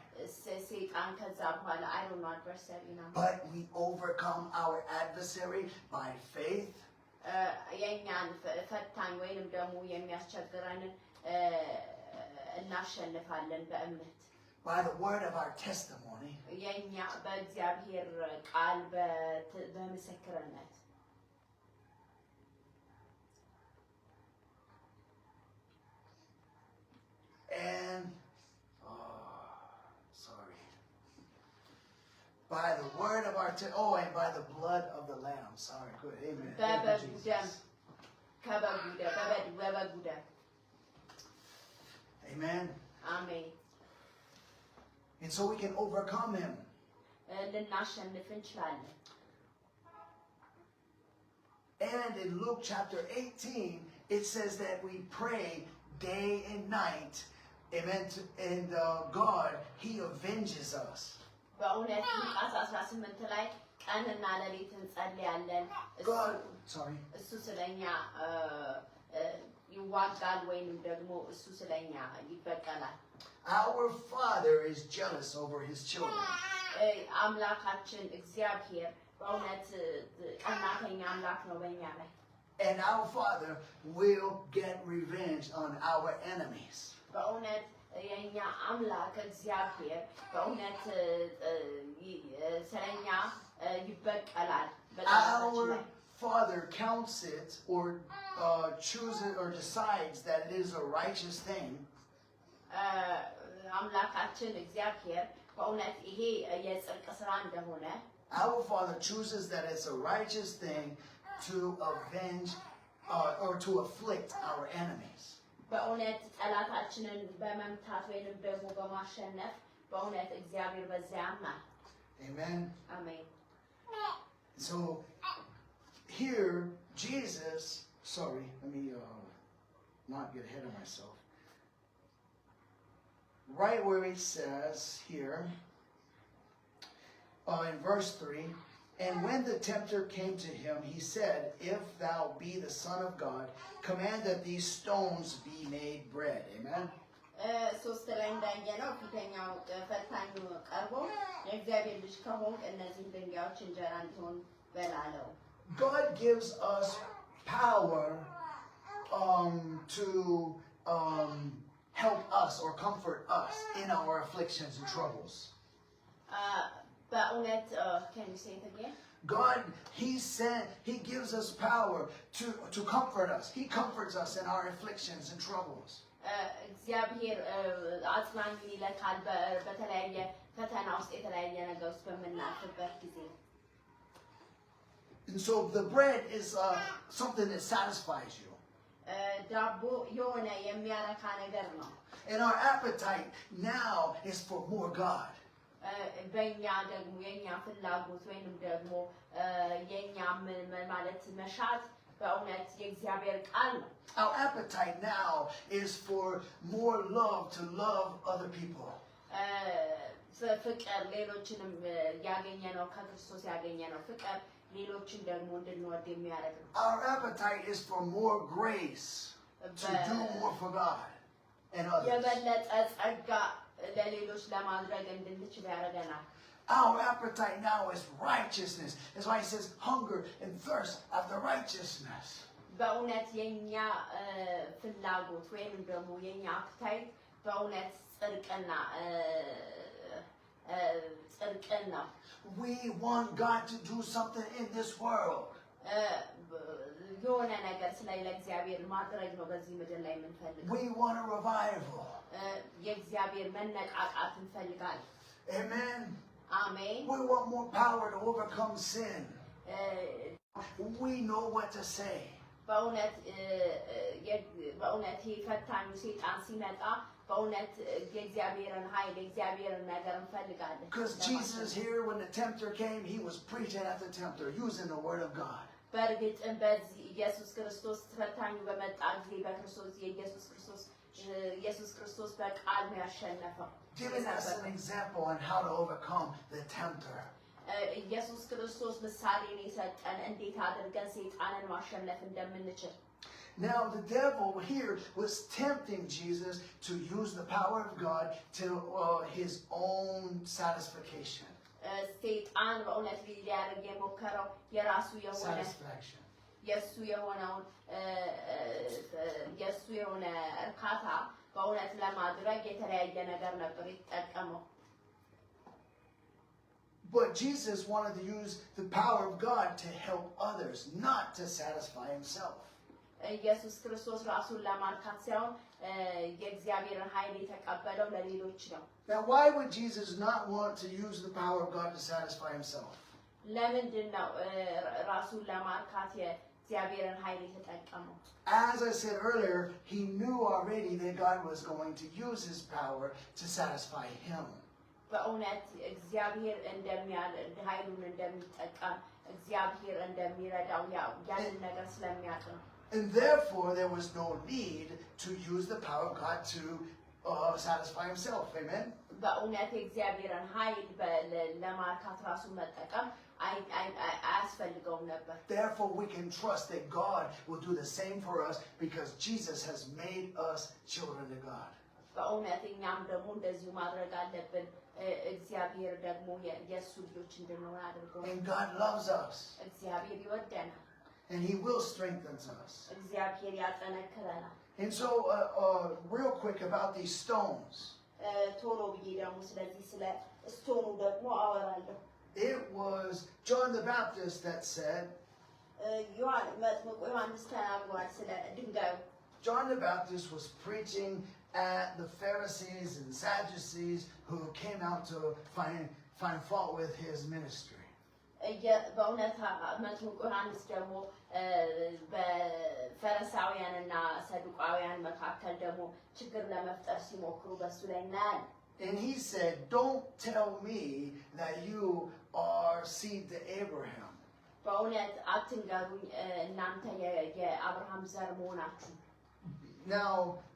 ሰይጣን ከዛ በኋላ I don't know adversary ነው But we overcome our adversary by faith. የኛን ፈታኝ ወይንም ደግሞ የሚያስቸግረንን እናሸንፋለን በእምነት By the word of our testimony. የኛ በእግዚአብሔር ቃል በምስክርነት And by the word of our and by the blood of the Lamb. Sorry, good. Amen. Thank you, Jesus. Amen. Amen. And so we can overcome him. And in Luke chapter 18, it says that we pray day and night. Amen. And God, he avenges us. በእውነት ሉቃስ 18 ላይ ቀንና ሌሊት እንጸልያለን እሱ ስለኛ ይዋጋል ወይንም ደግሞ እሱ ስለኛ ይበቀላል Our Father is jealous over his children. አምላካችን እግዚአብሔር በእውነት ቀናተኛ አምላክ ነው በእኛ ላይ And our Father will get revenge on our enemies. በእውነት የኛ አምላክ እግዚአብሔር በእውነት ስለኛ ይበቀላል Our Father counts it or chooses or decides that it is a righteous thing. አምላካችን እግዚአብሔር በእውነት ይሄ የጽድቅ ስራ እንደሆነ Our Father chooses that it's a righteous thing to avenge or to afflict our enemies. በእውነት ጠላታችንን በመምታት ወይንም ደግሞ በማሸነፍ በእውነት እግዚአብሔር በዚያ ያምናል Amen. Amen. So here Jesus, sorry, let me not get ahead of myself. Right where it says here in verse 3, and when the tempter came to him, he said, if thou be the Son of God, command that these stones be made bread. Amen. ሶስት ላይ እንዳየነው ፊተኛው ፈታኙ ቀርቦ የእግዚአብሔር ልጅ ከሆንክ እነዚህ ድንጋዮች እንጀራ እንዲሆን በላለው God gives us power to help us or comfort us in our afflictions and troubles. በእውነት can you say it again? God, he gives us power to comfort us. He comforts us in our afflictions and troubles. እግዚአብሔር አጽናኙን ይለካል በተለያየ ፈተና ውስጥ የተለያየ ነገር ውስጥ በምናልፍበት ጊዜ And so the bread is something that satisfies you. ዳቦ የሆነ የሚያረካ ነገር ነው. And our appetite now is for more God. በእኛ ደግሞ የኛ ፍላጎት ወይንም ደግሞ የኛ ማለት መሻት በእውነት የእግዚአብሔር ቃል ነው. Our appetite now is for more love to love other people. ፍቅር ሌሎችንም ያገኘነው ከክርስቶስ ያገኘነው ፍቅር ሌሎችን ደግሞ እንድንወድ የሚያደርግ ነው. Our appetite is for more grace to do more for God. and others. የበለጠ ጸጋ ለሌሎች ለማድረግ እንድንችል ያደርገናል። Our appetite now is righteousness. That's why he says hunger and thirst after righteousness. በእውነት የኛ ፍላጎት ወይም ደግሞ የኛ አፕታይት በእውነት ጽድቅና ነው። We want God to do something in this world. የሆነ ነገር ስለ እግዚአብሔር ማድረግ ነው በዚህ ምድር ላይ የምንፈልገው። We want a revival. የእግዚአብሔር መነቃቃት እንፈልጋለን። Amen. Amen. We want more power to overcome sin. We know what to say. በእውነት ፈታኙ ሰይጣን ሲመጣ በእውነት የእግዚአብሔርን ኃይል የእግዚአብሔርን ነገር እንፈልጋለን። Because Jesus here, when the tempter came, he was preaching at the tempter, using the word of God. በእርግጥም በዚህ ኢየሱስ ክርስቶስ ፈታኙ በመጣ ጊዜ በክርስቶስ ኢየሱስ ክርስቶስ በቃል ነው ያሸነፈው። Giving us an example on how to overcome the tempter. ኢየሱስ ክርስቶስ ምሳሌን የሰጠን እንዴት አድርገን ሰይጣንን ማሸነፍ እንደምንችል። Now the devil here was tempting Jesus to use the power of God to his own satisfaction. ሰይጣን በእውነት ሊያደርግ የሞከረው የራሱ የሆነ Satisfaction. የሱ የሆነ እርካታ በእውነት ለማድረግ የተለያየ ነገር ነበር የተጠቀመው። But Jesus wanted to use the power of God to help others, not to satisfy himself. ኢየሱስ ክርስቶስ ራሱን ለማርካት ሳይሆን የእግዚአብሔርን ኃይል የተቀበለው ለሌሎች ነው። Now why would Jesus not want to use the power of God to satisfy himself? ለምንድን ነው ራሱን ለማርካት የእግዚአብሔርን ኃይል የተጠቀመው? As I said earlier, he knew already that God was going to use his power to satisfy him. በእውነት እግዚአብሔር ኃይሉን እንደሚጠቀም እግዚአብሔር እንደሚረዳው ያንን ነገር ስለሚያውቅ ነው። And therefore, there was no need to use the power of God to satisfy himself. Amen? በእውነት የእግዚአብሔርን ኃይል ለማርካት ራሱን መጠቀም አያስፈልገውም ነበር። Therefore, we can trust that God will do the same for us because Jesus has made us children of God. በእውነት እኛም ደግሞ እንደዚሁ ማድረግ አለብን። እግዚአብሔር ደግሞ የእሱ ልጆች እንድንሆን አድርጎ And God loves us. እግዚአብሔር ይወደናል። And he will strengthen us. እግዚአብሔር ያጠነክረናል። And so, real quick about these stones. ቶሎ ብዬ ደግሞ ስለዚህ ስለ ስቶኑ ደግሞ አወራለሁ። It was John the Baptist that said, መጥምቁ ዮሐንስ ተናግሯል ስለ ድንጋዩ። John the Baptist was preaching at the Pharisees and Sadducees who came out to find fault with his ministry. በእውነት መጥምቁ ዮሐንስ ደግሞ በፈሪሳውያንና ሰዱቃውያን መካከል ደግሞ ችግር ለመፍጠር ሲሞክሩ በሱ ላይ እናያለን። And he said, don't tell me that you are seed to Abraham. በእውነት አትንገሩኝ እናንተ የአብርሃም ዘር መሆናችሁ። Now,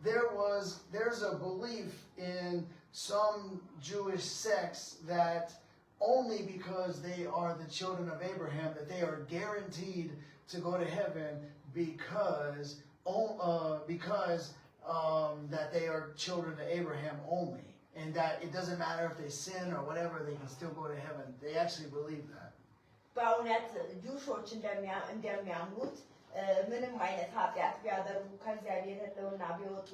there's a belief in some Jewish sects that only because they are the children of Abraham that they are guaranteed to go to heaven because that they are children of Abraham only, and that it doesn't matter if they sin or whatever, they can still go to heaven. They actually believe that. በእውነት ጁሾች እንደሚያምኑት ምንም አይነት ኃጢአት ቢያደርጉ ከእግዚአብሔር ሕልውና ቢወጡ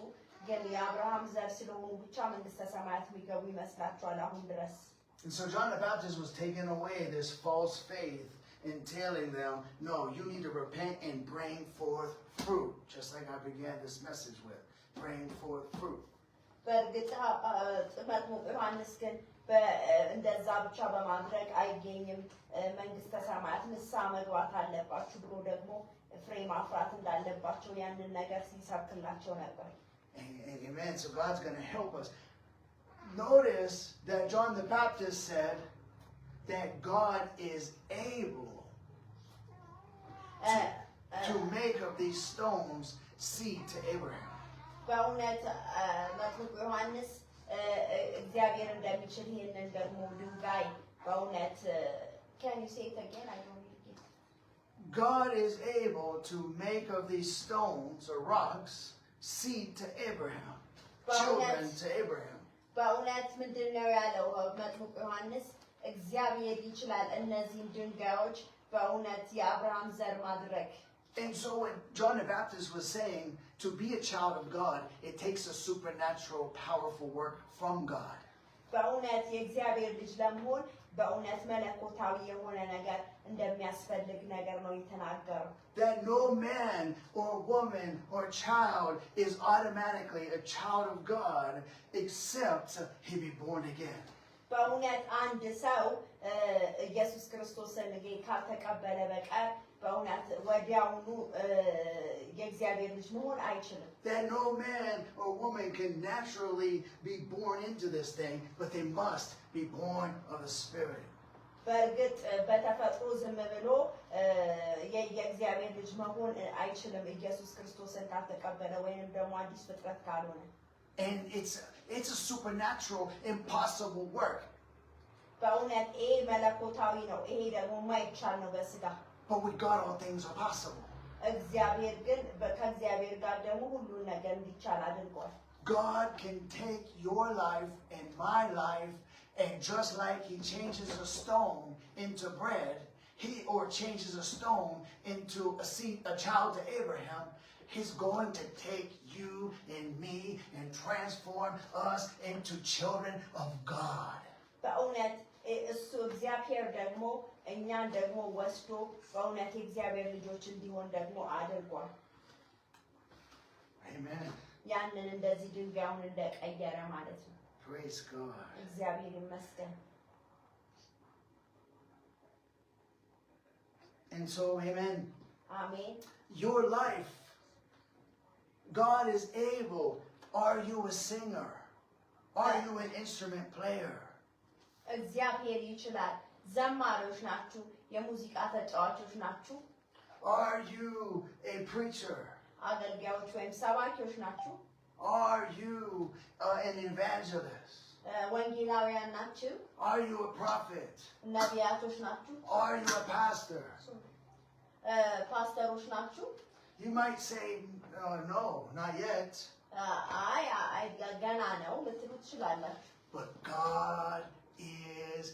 ግን የአብርሃም ዘር ስለሆኑ ብቻ መንግስተ ሰማያት የሚገቡ ይመስላቸዋል አሁን ድረስ። And so John the Baptist was taking away this false faith and telling them, no, you need to repent and bring forth fruit, just like I began this message with, bring forth fruit. በእርግጥ መጥምቁ ዮሐንስ ግን እንደዛ ብቻ በማድረግ አይገኝም፣ መንግስተ ሰማያት ንስሐ መግባት አለባችሁ ብሎ ደግሞ ፍሬ ማፍራት እንዳለባቸው ያንን ነገር ሲሰብክላቸው ነበር። Amen. So God's going to help us. Notice that John the Baptist said that God is able to make of these stones seed to Abraham. በእውነት መጥምቁ ዮሐንስ እግዚአብሔር እንደሚችል ይህንን ደግሞ ድንጋይ በእውነት can you say it again? I don't really get it. God is able to make of these stones or rocks seed to Abraham. children to Abraham. በእውነት ምንድነው ያለው መጥምቁ ዮሐንስ እግዚአብሔር ይችላል እነዚህን ድንጋዮች በእውነት የአብርሃም ዘር ማድረግ And so when John the Baptist was saying to be a child of God, it takes a supernatural, powerful work from God. በእውነት የእግዚአብሔር ልጅ ለመሆን በእውነት መለኮታዊ የሆነ ነገር እንደሚያስፈልግ ነገር ነው የተናገረው That no man or woman or child is automatically a child of God except he be born again. በእውነት አንድ ሰው ኢየሱስ ክርስቶስን ካልተቀበለ በቀር በእውነት ወዲያውኑ የእግዚአብሔር ልጅ መሆን አይችልም That no man or woman can naturally be born into this thing, but they must be born of the Spirit. በእርግጥ በተፈጥሮ ዝም ብሎ የእግዚአብሔር ልጅ መሆን አይችልም ኢየሱስ ክርስቶስን ካልተቀበለ ወይንም ደግሞ አዲስ ፍጥረት ካልሆነ And it's a supernatural, impossible work. በእውነት ይሄ መለኮታዊ ነው ይሄ ደግሞ የማይቻል ነው በስጋ But with God, all things are possible. እግዚአብሔር ግን ከእግዚአብሔር ጋር ደግሞ ሁሉን ነገር እንዲቻል አድርጓል God can take your life and my life, and just like he changes a stone into bread, or changes a stone into a child to Abraham, he's going to take you and me and transform us into children of God. በእውነት እሱ እግዚአብሔር ደግሞ እኛን ደግሞ ወስዶ በእውነት የእግዚአብሔር ልጆች እንዲሆን ደግሞ አድርጓል Amen. ያንን እንደዚህ ድንጋዩን እንደቀየረ ማለት ነው Praise God. እግዚአብሔር ይመስገን And so, amen. አሜን Your life, God is able. Are you a singer? Are you an instrument player? እግዚአብሔር ይችላል ዘማሪዎች ናችሁ የሙዚቃ ተጫዋቾች ናችሁ Are you a preacher? አገልጋዮች ወይም ሰባኪዎች ናችሁ Are you an evangelist? ወንጌላውያን ናችሁ Are you a prophet? ነቢያቶች ናችሁ Are you a pastor? ፓስተሮች ናችሁ You might say, no, not yet. አይ ገና ነው ልትሉ ትችላላችሁ But God is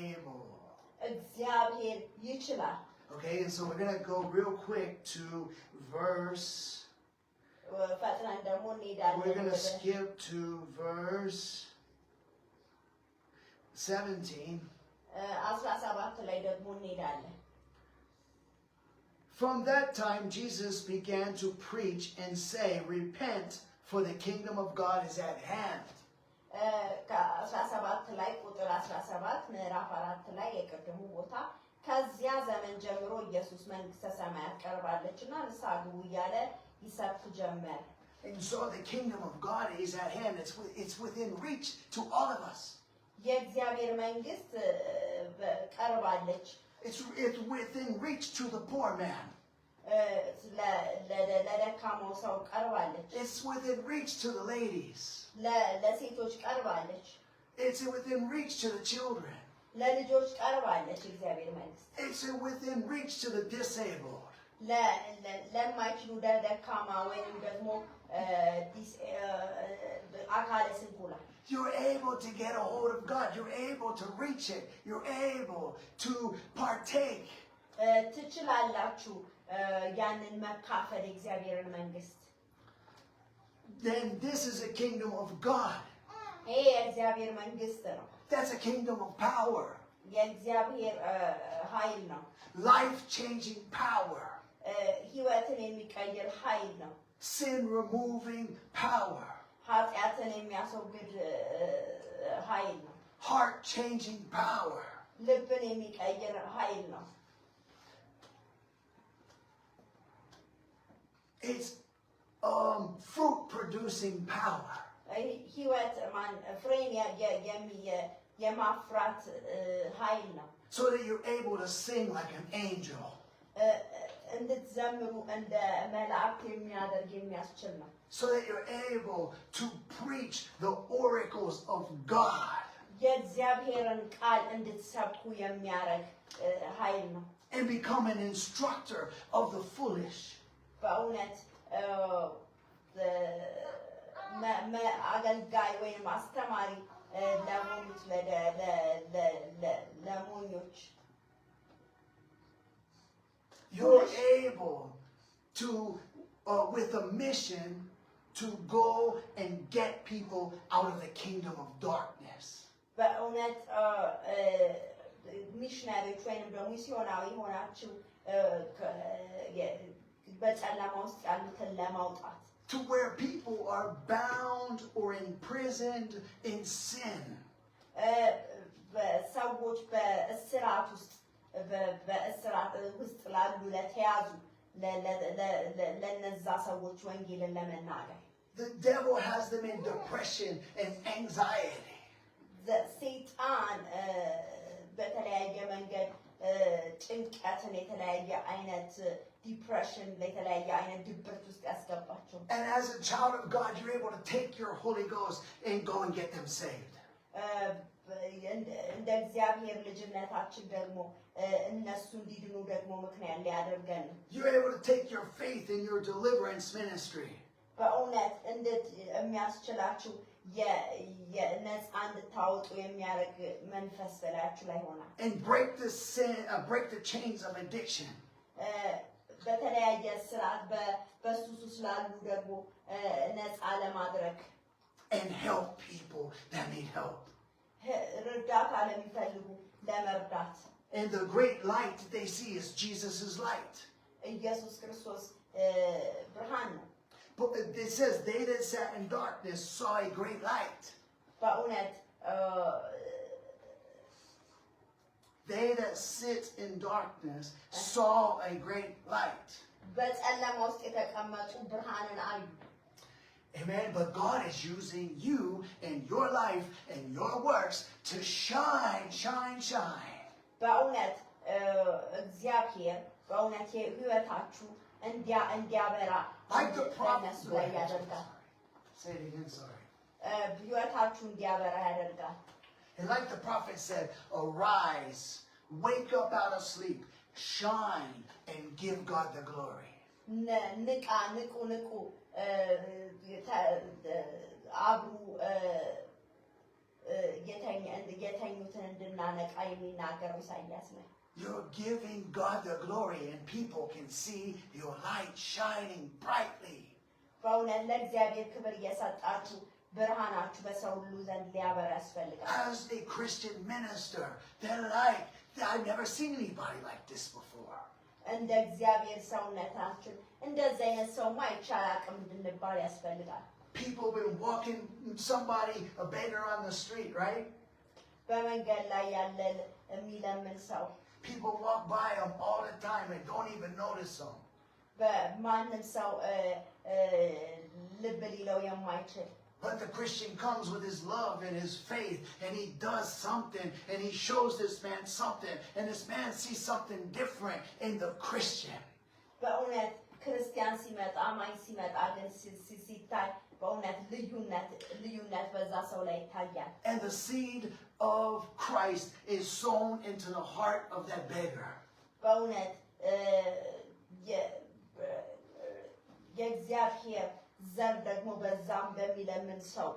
able. እግዚአብሔር ይችላል Okay, and so we're going to go real quick to verse. ፈጥነን ደግሞ We're እንሄዳለን going to skip to verse 17. 17 ላይ ደግሞ እንሄዳለን From that time, Jesus began to preach and say, repent, for the kingdom of God is at hand. ከ17 ላይ ቁጥር 17 ምዕራፍ 4 ላይ የቅድሙ ቦታ ከዚያ ዘመን ጀምሮ ኢየሱስ መንግስተ ሰማያት ቀርባለችና ንስሐ ግቡ እያለ ይሰብክ ጀመረ And so the kingdom of God is at hand. It's within reach to all of us. የእግዚአብሔር መንግስት ቀርባለች It's within reach to the poor man. ለደካማው ሰው ቀርባለች It's within reach to the ladies. ለሴቶች ቀርባለች It's within reach to the children. ለልጆች ቀርባለች እግዚአብሔር መንግስት It's within reach to the disabled. ለማይችሉ ደካማ ወይም ደግሞ አካለ ስንኩላ You're able to get a hold of God. You're able to reach it. You're able to partake. ትችላላችሁ ያንን መካፈል እግዚአብሔርን መንግስት Then this is a kingdom of God. ይሄ የእግዚአብሔር መንግስት ነው That's a kingdom of power. የእግዚአብሔር ኃይል ነው Life-changing power. ህይወትን የሚቀይር ኃይል ነው Sin-removing power. ኃጢአትን የሚያስወግድ ኃይል ነው Heart-changing power. ልብን የሚቀይር ኃይል ነው It's fruit-producing power. ህይወት ፍሬን የማፍራት ኃይል ነው So that you're able to sing like an angel. እንድትዘምሩ እንደ መላእክት የሚያደርግ የሚያስችል ነው So that you're able to preach the oracles of God. የእግዚአብሔርን ቃል እንድትሰብኩ የሚያደርግ ኃይል ነው And become an instructor of the foolish. በእውነት አገልጋይ ወይም አስተማሪ ለሞኙት ለሞኞች You're able to, with a mission, to go and get people out of the kingdom of darkness. በእውነት ሚሽነሪዎች ወይም ደግሞ ሚስዮናዊ ሆናችሁ በጨለማ ውስጥ ያሉትን ለማውጣት To where people are bound or imprisoned in sin. ሰዎች በእስራት ውስጥ ላሉ ለተያዙ ለነዛ ሰዎች ወንጌልን ለመናገር The devil has them in depression and anxiety. ሰይጣን በተለያየ መንገድ ጭንቀትን የተለያየ አይነት ዲፕሬሽን የተለያየ አይነት ድብርት ውስጥ ያስገባቸው And as a child of God, you're able to take your Holy Ghost and go and get them saved. እንደ እግዚአብሔር ልጅነታችን ደግሞ እነሱ እንዲድኑ ደግሞ ምክንያት ሊያደርገን You're able to take your faith in your deliverance ministry. በእውነት እንዴት የሚያስችላችሁ የነፃ እንድታወጡ የሚያደርግ መንፈስ በላያችሁ ላይ ሆናል And break the chains of addiction. በተለያየ ስርዓት በሱስ ስላሉ ደግሞ ነፃ ለማድረግ And help people that need help. እርዳታ ለሚፈልጉ ለመርዳት And the great light that they see is Jesus' light. ኢየሱስ ክርስቶስ ብርሃን ነው But it says, they that sat in darkness saw a great light. በእውነት They that sit in darkness saw a great light. በጨለማ ውስጥ የተቀመጡ ብርሃንን አዩ Amen. But God is using you and your life and your works to shine, shine, shine. በእውነት እግዚአብሔር በእውነት ህይወታችሁ እንዲያበራ Like the prophet. በእነሱ ላይ ያደርጋል Say it again, sorry. ህይወታችሁ እንዲያበራ ያደርጋል And like the prophet said, arise, wake up out of sleep, shine, and give God the glory. ንቃ ንቁ አብሩ የተኙትን እንድናነቃ የሚናገረው ኢሳይያስ ነው You're giving God the glory and people can see your light shining brightly. በእውነት ለእግዚአብሔር ክብር እየሰጣችሁ ብርሃናችሁ በሰው ሁሉ ዘንድ ሊያበራ ያስፈልጋል As a Christian minister, they're like, I've never seen anybody like this before. እንደ እግዚአብሔር ሰውነታችን እንደዚህ አይነት ሰው ማይቻል አቅም እንድንባል ያስፈልጋል People have been walking, somebody, a beggar on the street, right? በመንገድ ላይ ያለ የሚለምን ሰው People walk by them all the time and don't even notice them. በማንም ሰው ልብ ሊለው የማይችል But the Christian comes with his love and his faith, and he does something, and he shows this man something, and this man sees something different in the Christian. በእውነት ክርስቲያን ሲመጣ አማኝ ሲመጣ ግን ሲታይ በእውነት ልዩነት በዛ ሰው ላይ ይታያል And the seed of Christ is sown into the heart of that beggar. በእውነት የእግዚአብሔር ዘር ደግሞ በዛም በሚለምን ሰው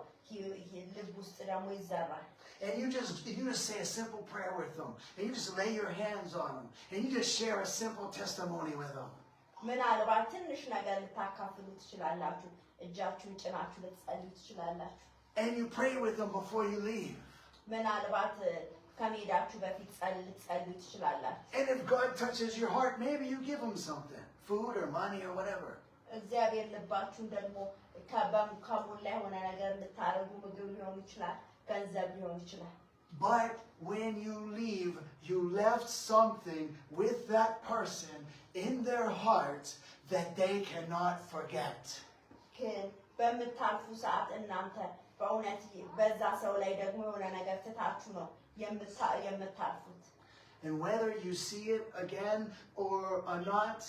ልብ ውስጥ ደግሞ ይዘራል And you just say a simple prayer with them, and you just lay your hands on them, and you just share a simple testimony with them. ምናልባት ትንሽ ነገር ልታካፍሉ ትችላላችሁ እጃችሁን ጭናችሁ ልትጸልዩ ትችላላችሁ And you pray with them before you leave. ምናልባት ከመሄዳችሁ በፊት ልትጸልዩ ትችላላችሁ And if God touches your heart, maybe you give them something, food or money or whatever. እግዚአብሔር ልባችሁን ደግሞ ከሞላ የሆነ ነገር ልታረጉ ምግብ ሊሆን ይችላል ገንዘብ ሊሆን ይችላል But when you leave, you left something with that person in their hearts that they cannot forget. ግን በምታልፉ ሰዓት እናንተ በእውነት በዛ ሰው ላይ ደግሞ የሆነ ነገር ትታችሁ ነው የምታልፉት And whether you see it again or not,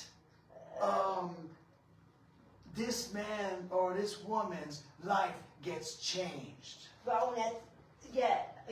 this man or this woman's life gets changed. በእውነት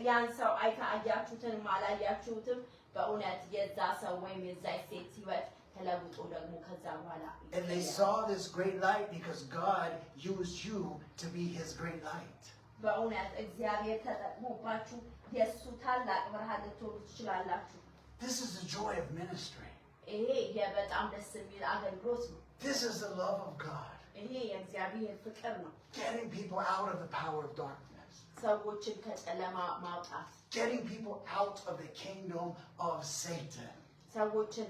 ያን ሰው አያችሁትንም አላያችሁትም በእውነት የዛ ሰው ወይም የዛ ሴት ህይወት ተለውጦ ደግሞ ከዛ በኋላ And they saw this great light because God used you to be his great light. በእውነት እግዚአብሔር ተጠቅሞባችሁ የእሱ ታላቅ ብርሃን ልትሆኑ ትችላላችሁ። This is the joy of ministry. ይሄ የበጣም ደስ የሚል አገልግሎት ነው። This is the love of God. ይሄ የእግዚአብሔር ፍቅር ነው። Getting people out of the power of darkness. ሰዎችን ከጨለማ ማውጣት፣ Getting people out of the kingdom of Satan. ሰዎችን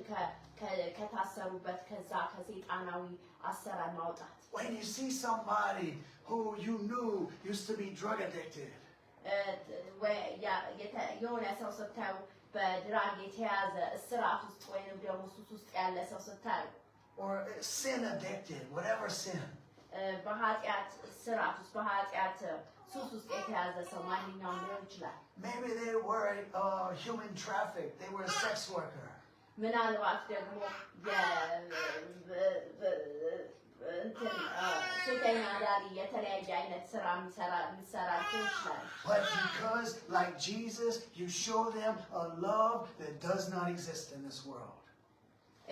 ከታሰሩበት ከዛ ከሰይጣናዊ አሰራር ማውጣት። When you see somebody who you knew used to be drug addicted, የሆነ ሰው ስታዩ በድራግ የተያዘ እስራት ውስጥ ወይንም ደግሞ ሱስ ውስጥ ያለ ሰው ስታዩ or sin addicted, whatever sin, በኃጢአት እስራት ውስጥ በኃጢአት ሱስ ውስጥ የተያዘ ሰው ማንኛውም ሊሆን ይችላል። maybe they were human trafficked, they were a sex worker. ምናልባት ደግሞ ሴተኛ አዳሪ የተለያየ አይነት ስራ የሚሰራ ሰው ይችላል። But because, like Jesus, you show them a love that does not exist in this world.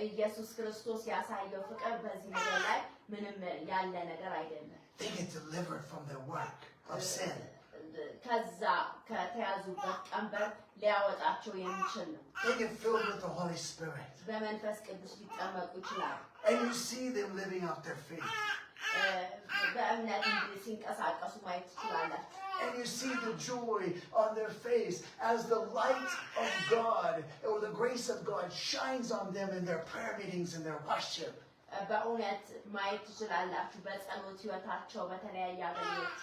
ኢየሱስ ክርስቶስ ያሳየው ፍቅር በዚህ ምድር ላይ ምንም ያለ ነገር አይደለም። They get delivered from their work of sin. ከዛ ከተያዙበት ቀንበር ሊያወጣቸው የሚችል ነው። They get filled with the Holy Spirit. በመንፈስ ቅዱስ ሊጠመቁ ይችላሉ። And you see them living out their faith. በእምነት ሲንቀሳቀሱ ማየት ትችላላችሁ። And you see the joy on their face as the light of God or the grace of God shines on them in their prayer meetings and their worship. በእውነት ማየት ትችላላችሁ በጸሎት ህይወታቸው በተለያየ አገልግሎት።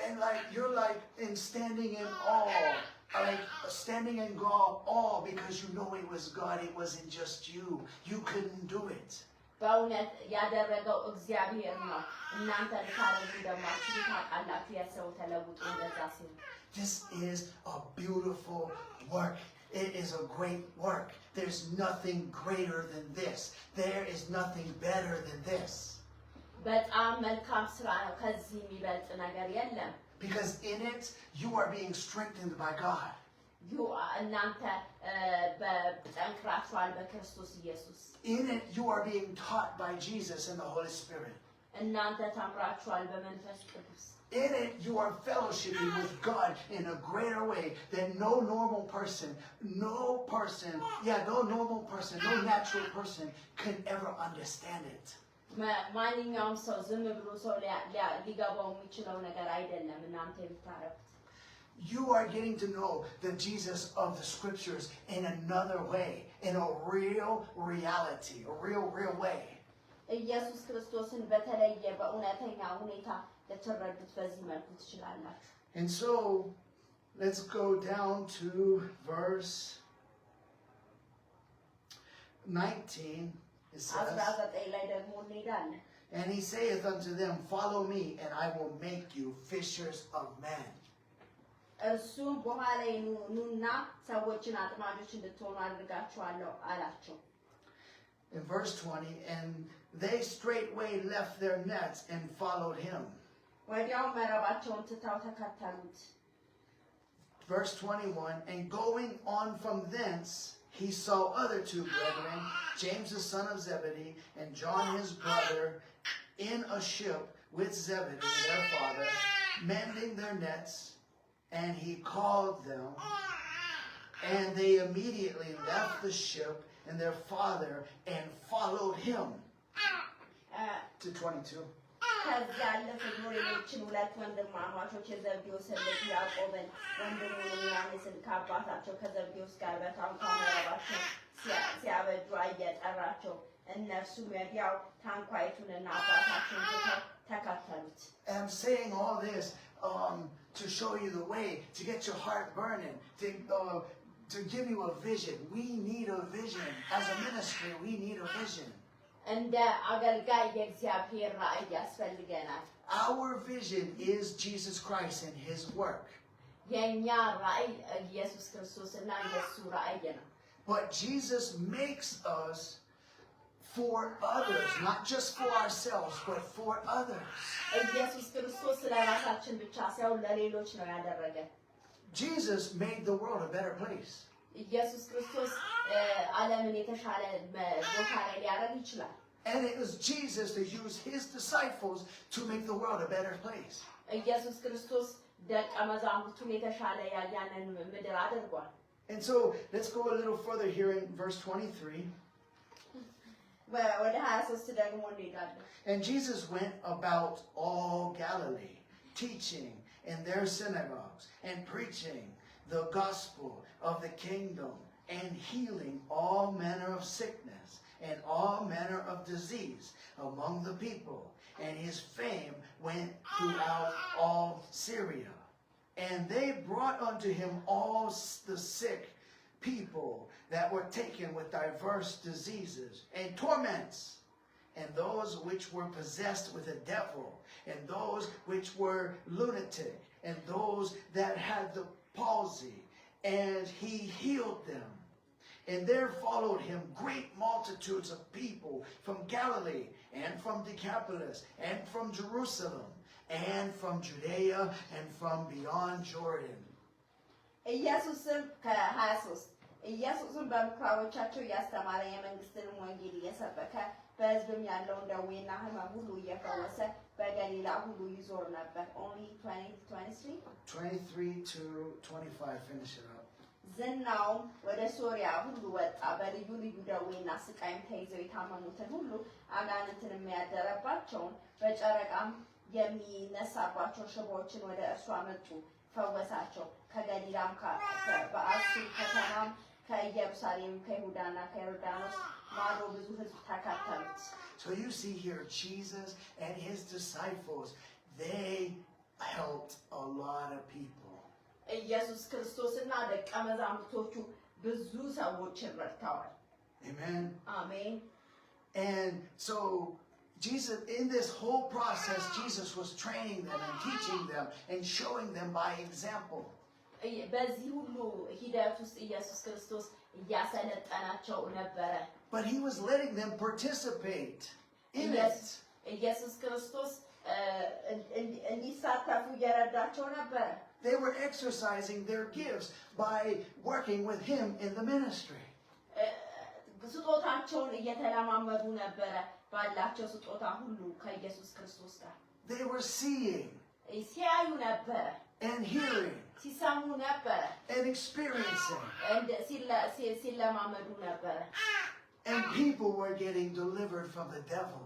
And you're standing in awe, standing in awe because you know it was God, it wasn't just you. You couldn't do it. በእውነት ያደረገው እግዚአብሔር ነው። እናንተ ልታደርጉ እንደማትችሉ ታውቃላችሁ። የሰው ተለውጦ እንደዛ ሲል This is a beautiful work. It is a great work. There's nothing greater than this. There is nothing better than this. በጣም መልካም ስራ ነው። ከዚህ የሚበልጥ ነገር የለም። Because in it, you are being strengthened by God. እናንተ በጠንክራችኋል በክርስቶስ ኢየሱስ። In it, you are being taught by Jesus and the Holy Spirit. እናንተ ተምራችኋል በመንፈስ ቅዱስ። In it, you are fellowshipping with God in a greater way than no normal person, no natural person can ever understand it. ማንኛውም ሰው ዝም ብሎ ሰው ሊገባው የሚችለው ነገር አይደለም እናንተ የምታረጉት። You are getting to know the Jesus of the scriptures in another way, in a real reality, a real way. ኢየሱስ ክርስቶስን በተለየ በእውነተኛ ሁኔታ ልትረዱት በዚህ መልኩ ትችላላችሁ። And so, let's go down to verse 19. It says, 19 ላይ ደግሞ እንሄዳለን። And he saith unto them, Follow me, and I will make you fishers of men. እርሱም በኋላዬ ኑና ሰዎችን አጥማጆች እንድትሆኑ አድርጋችኋለሁ አላቸው። In verse 20, and they straightway left their nets and followed him. ወዲያው መረባቸውን ትተው ተከተሉት። Verse 21, and going on from thence, he saw other two brethren, James the son of Zebedee, and John his brother, in a ship with Zebedee their father, mending their nets, and he called them, and they immediately left the ship and their father and followed him. To 22. ከዚያ ያለፉ ሌሎችን ሁለት ወንድማማቾች የዘብዴዎስን ልጅ ያዕቆብን ወንድሙን ዮሐንስን ከአባታቸው ከዘብዴዎስ ጋር በታንኳ መረባቸውን ሲያበጁ እየጠራቸው እነርሱም ወዲያው ታንኳይቱንና አባታቸውን ትተው ተከተሉት። I'm saying all this to show you the way, to get your heart burning, to give you a vision. We need a vision. As a ministry, we need a vision. እንደ አገልጋይ የእግዚአብሔር ራእይ ያስፈልገናል። Our vision is Jesus Christ and his work. የኛ ራእይ ኢየሱስ ክርስቶስና የሱ ራእይ ነው። But Jesus makes us for others, not just for ourselves, but for others. ኢየሱስ ክርስቶስ ለራሳችን ብቻ ሳይሆን ለሌሎች ነው ያደረገ። Jesus made the world a better place. ኢየሱስ ክርስቶስ ዓለምን የተሻለ ቦታ ላይ ሊያደርግ ይችላል And it was Jesus that used his disciples to make the world a better place. ኢየሱስ ክርስቶስ ደቀ መዛሙርቱን የተሻለ ያንን ምድር አድርጓል And so let's go a little further here in verse 23. ወደ 23 ደግሞ እንሄዳለን And Jesus went about all Galilee, teaching in their synagogues and preaching the gospel of the kingdom and healing all manner of sickness and all manner of disease among the people. And his fame went throughout all Syria. And they brought unto him all the sick people that were taken with diverse diseases and torments, and those which were possessed with a devil, and those which were lunatic, and those that had the palsy, and he healed them. And there followed him great multitudes of people from Galilee, and from Decapolis, and from Jerusalem, and from Judea, and from beyond Jordan. ኢየሱስም ከ23 ኢየሱስም በምኩራቦቻቸው እያስተማረ የመንግስትንም ወንጌል እየሰበከ በሕዝብም ያለውን ደዌና ሕመም ሁሉ እየፈወሰ በገሊላ ሁሉ ይዞር ነበር only 23 to 25 finish it up. ዝናውም ወደ ሶሪያ ሁሉ ወጣ በልዩ ልዩ ደዌና ስቃይም ተይዘው የታመሙትን ሁሉ አጋንንትን የሚያደረባቸውን በጨረቃም የሚነሳባቸው ሽቦችን ወደ እርሱ አመጡ ፈወሳቸው ከገሊላም በአሱር ከተማም ከኢየሩሳሌም ከይሁዳና ከዮርዳኖስ ማዶ ብዙ ሕዝብ ተከተሉት So you see here Jesus and his disciples, they helped a lot of people. ኢየሱስ ክርስቶስና ደቀ መዛሙርቶቹ ብዙ ሰዎችን ረድተዋል Amen. አሜን And so Jesus, in this whole process, Jesus was training them and teaching them and showing them by example. በዚህ ሁሉ ሂደት ውስጥ ኢየሱስ ክርስቶስ እያሰለጠናቸው ነበረ But he was letting them participate in it. ኢየሱስ ክርስቶስ እንዲሳተፉ እየረዳቸው ነበረ They were exercising their gifts by working with him in the ministry. ስጦታቸውን እየተለማመዱ ነበረ ባላቸው ስጦታ ሁሉ ከኢየሱስ ክርስቶስ ጋር They were seeing ሲያዩ ነበረ and hearing ሲሰሙ ነበረ and experiencing. ሲለማመዱ ነበረ And people were getting delivered from the devil.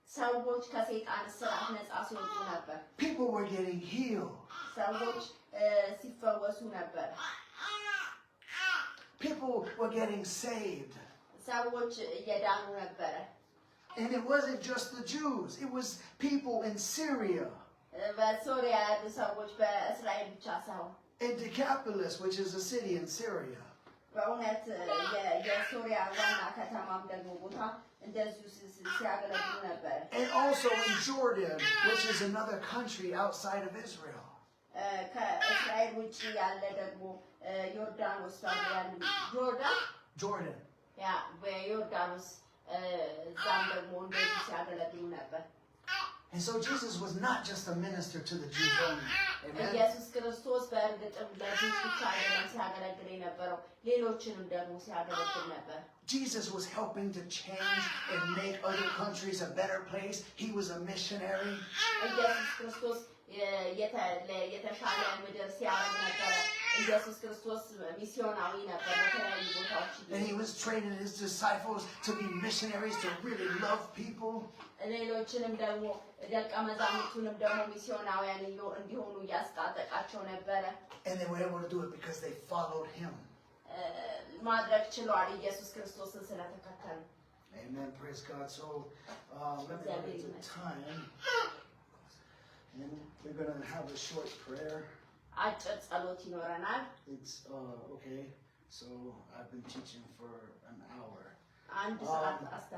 ሰዎች ከሰይጣን እስራት ነፃ ሲወጡ ነበር People were getting healed. ሰዎች ሲፈወሱ ነበር People were getting saved. ሰዎች እየዳኑ ነበረ And it wasn't just the Jews. It was people in Syria, በሶሪያ ያሉ ሰዎች በእስራኤል ብቻ ሳይሆን in Decapolis, which is a city in Syria. በእውነት የሶሪያ ዋና ከተማም ደግሞ ቦታ እንደዚሁ ሲያገለግሉ ነበር And also in Jordan, which is another country outside of Israel. ከእስራኤል ውጪ ያለ ደግሞ ዮርዳኖስ ያሉ Jordan. ያ በዮርዳኖስ እዛም ደግሞ እንደዚህ ሲያገለግሉ ነበር And so Jesus was not just a minister to the Jews only. Amen. ኢየሱስ ክርስቶስ በእርግጥም ለዚህ ብቻ አይደለም ሲያገለግል የነበረው ሌሎችንም ደግሞ ሲያገለግል ነበር Jesus was helping to change and make other countries a better place. He was a missionary. ኢየሱስ ክርስቶስ የተሻለ ምድር ሲያደርግ ነበረ ኢየሱስ ክርስቶስ ሚስዮናዊ ነበር በተለያዩ ቦታዎች And he was training his disciples to be missionaries, to really love people. ሌሎችንም ደግሞ ደቀ መዛሙርቱንም ደግሞ ሚስዮናውያን እንዲሆኑ እያስጣጠቃቸው ነበረ And they were able to do it because they followed him. ማድረግ ችሏል ኢየሱስ ክርስቶስን ስለተከተሉ Amen. Praise God. So let me look at the time. And we're going to have a short prayer. አጭር ጸሎት ይኖረናል It's okay. So I've been teaching for an hour. አንድ ሰዓት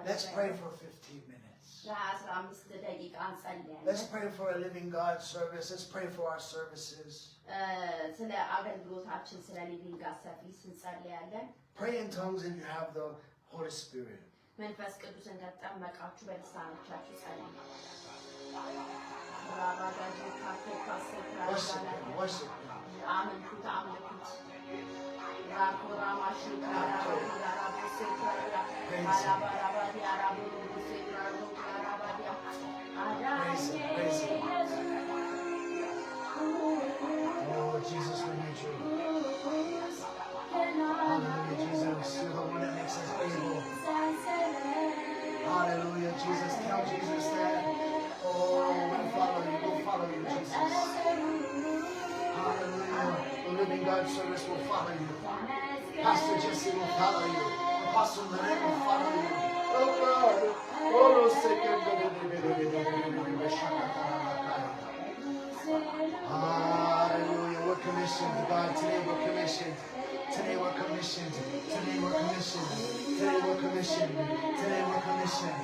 Let's pray አስተምረን for 15 minutes. ለ15 ደቂቃ እንጸልያለን Let's pray for a living God service. Let's pray for our services. ስለ አገልግሎታችን ስለ ሊቪንግ ጋድ ሰርቪስ እንጸልያለን Pray in tongues if you have the Holy Spirit. መንፈስ ቅዱስን ከተጠመቃችሁ በልሳኖቻችሁ ጸልዩ Worship Him. Worship Him. አምልኩት አምልኩት ራኮራማሽ Praise Him. Oh, Jesus, we need you. Hallelujah, Jesus. You're the one that makes us able. Hallelujah, Jesus. Tell Jesus that. Oh, we'll follow you. We'll follow you, Jesus. Hallelujah. The living God service will follow you. Pastor Jesse will follow you. Apostle Lynette will follow you. Oh, God. Oh, hallelujah. We're commissioned, God. Today we're commissioned. Today we're commissioned. Today we're commissioned. Today we're commissioned. Today we're commissioned.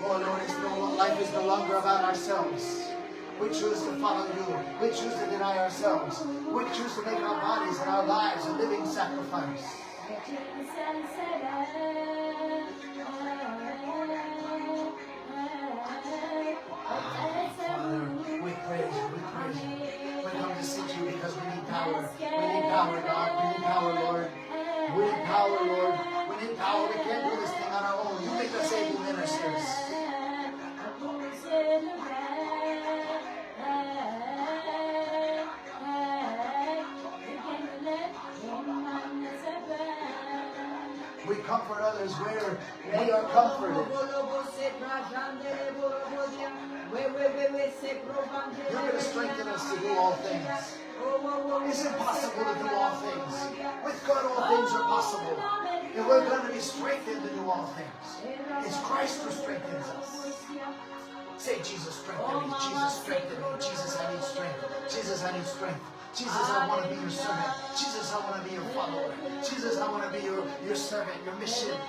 Oh Lord, life is no longer about ourselves. We choose to follow you. We choose to deny ourselves. We choose to make our bodies and our lives a living sacrifice. Father, we praise you. We praise you. We come to seek you because we need power. We need power, God. We need power, Lord. We need power, Lord. We need power. We can't do this thing on our own. You make us able ministers. We comfort others where we are comforted. You're going to strengthen us to do all things. It's impossible to do all things. With God, all things are possible. And we're going to be strengthened to do all things. It's Christ who strengthens us. Say, Jesus, strengthen me. Jesus, strengthen me. Jesus, I need strength. Jesus, I need strength. Jesus, I want to be your servant. Jesus, I want to be your follower. Jesus, I want to be your servant, your missionary,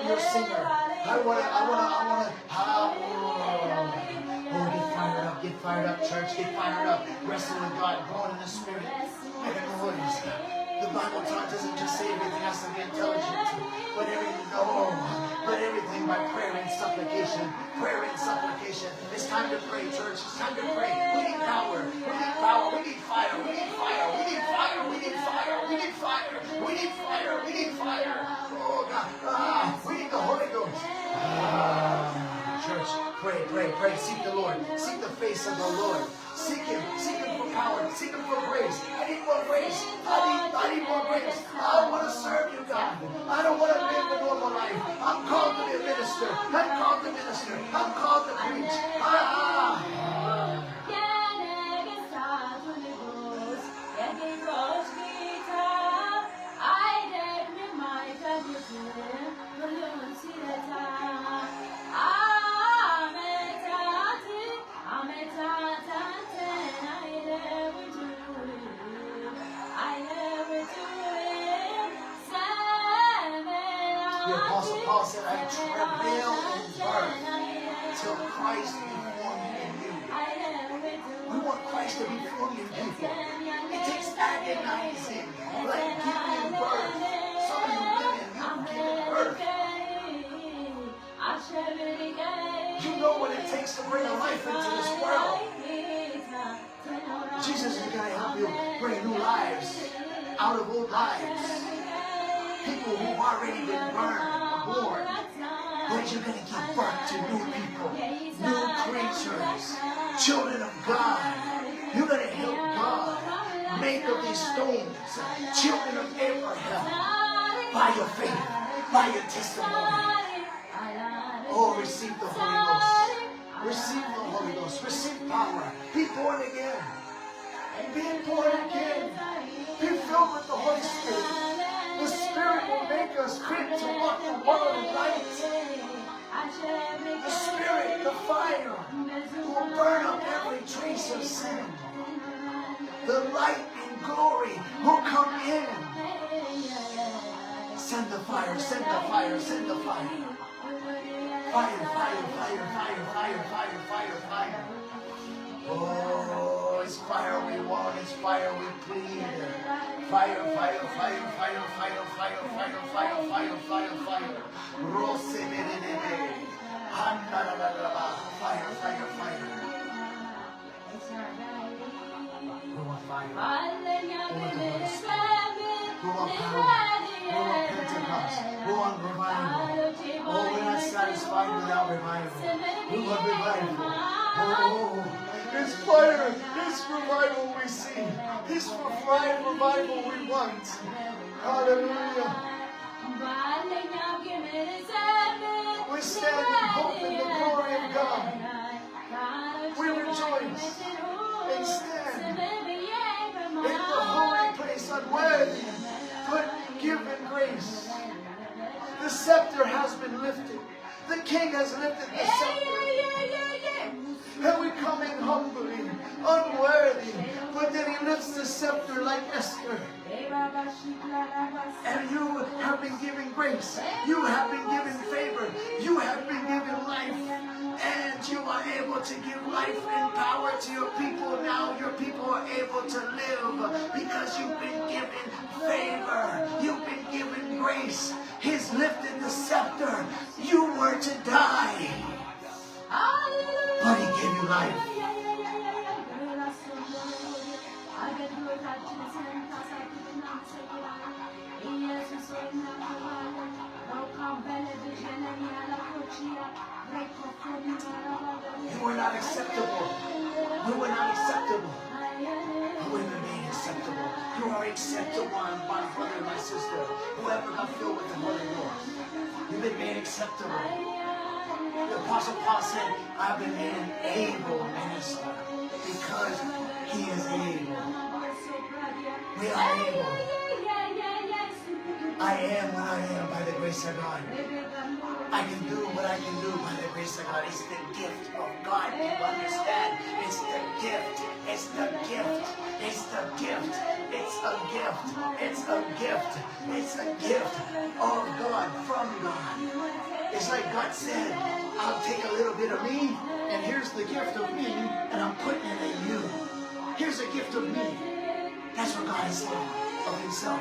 your singer. I want to. Oh, get fired up, church. Get fired up. Wrestle with God, growing in the Spirit. Make a noise. The Bible doesn't just say everything has to be intelligent, but everything by prayer and supplication. Prayer and supplication. It's time to pray, church. It's time to pray. We need power. We need power. We need fire. We need fire. We need fire. We need fire. We need fire. We need fire. We need fire. Oh God. We need the Holy Ghost. Church, pray, pray, pray. Seek the Lord. Seek the face of the Lord. Seek Him. Seek Him for power. Seek Him for grace. I need more grace. I need more grace. I want to serve you, God. I don't want to live a normal life. I'm called to be a minister. I'm called to minister. I'm called to preach. The Apostle Paul said, I travail in birth till Christ be formed in you. We want Christ to be formed in people. It takes agonizing, like giving birth. Some of you women, you've given birth. You know what it takes to bring a life into this world. Jesus is going to help you bring new lives out of old lives. People who've already been born. But you're going to give birth to new people, new creatures, children of God. You're going to help God make of these stones children of Abraham by your faith, by your testimony. Oh, receive the Holy Ghost. Receive the Holy Ghost. Receive power. Be born again. Be born again. Be filled with the Holy Spirit. The Spirit will make us fit to walk the world of light. The Spirit, the fire, will burn up every trace of sin. The light and glory will come in. Send the fire, send the fire, send the fire. Fire, fire, fire, fire, fire, fire, fire, fire. Oh, it's fire we want, it's fire we plead. Fire, fire, fire, fire, fire, fire, fire, fire, fire, fire, fire. Rose fire, fire, fire. We want fire. We want the Holy Spirit. We want power. comes. We want revival. Oh, we're not satisfied without revival. We want revival. Oh, it's fire. It's revival we see. It's revival we want. Hallelujah. We stand in hope in the glory of God. We rejoice and stand in the holy place unworthy, but given grace. The scepter has been lifted. The King has lifted the scepter. And we come in humbly, unworthy, but then he lifts the scepter like Esther. And you have been given grace. You have been given favor. You have been given life. And you are able to give life and power to your people. Now your people are able to live because you've been given favor. You've been given grace. He's lifted the scepter. You were to die, but he gave you life. You were not acceptable. We were not acceptable. But we remain acceptable. You are acceptable, my brother and my sister. Whoever got filled with the Holy Ghost. You've been made acceptable. The Apostle Paul said, I've been made an able minister because he is able. We are able. I am what I am by the grace of God. I can do what I can do by the grace of God. It's the gift of God. You understand? It's the gift. It's the gift. It's the gift. It's a gift. It's a gift. It's a gift of God, from God. It's like God said, I'll take a little bit of me, and here's the gift of me, and I'm putting it in you. Here's a gift of me. That's what God is saying of himself.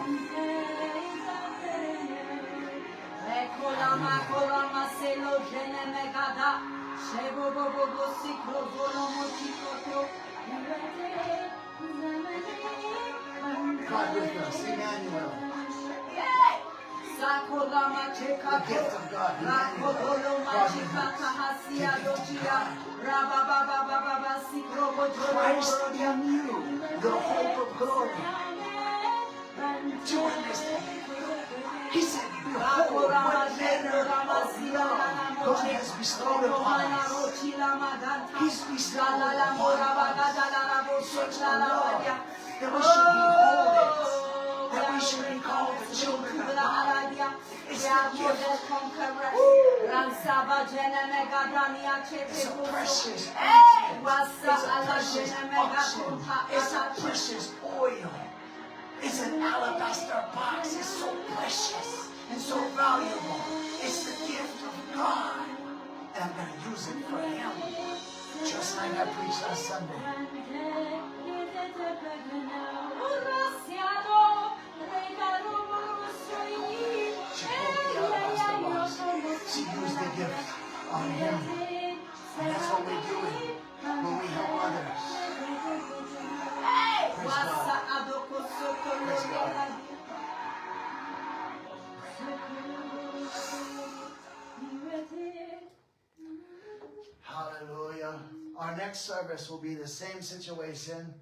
God with us, Emmanuel. The gift of God, Emmanuel. God with us. The gift of God. Christ in you, the hope of glory. Do you understand? He said, behold, what manner of love God has bestowed upon us. He's bestowed upon us such a love that we should behold it, that we should be called the children of God. It's a gift. It's a precious unction. It's a precious oil. It's an alabaster box. It's so precious and so valuable. It's the gift of God. And I'm going to use it for him. Just like I preached last Sunday. She broke the alabaster box. She used the gift on him. And that's what we're doing when we help others. Praise God. Hallelujah. Our next service will be the same situation.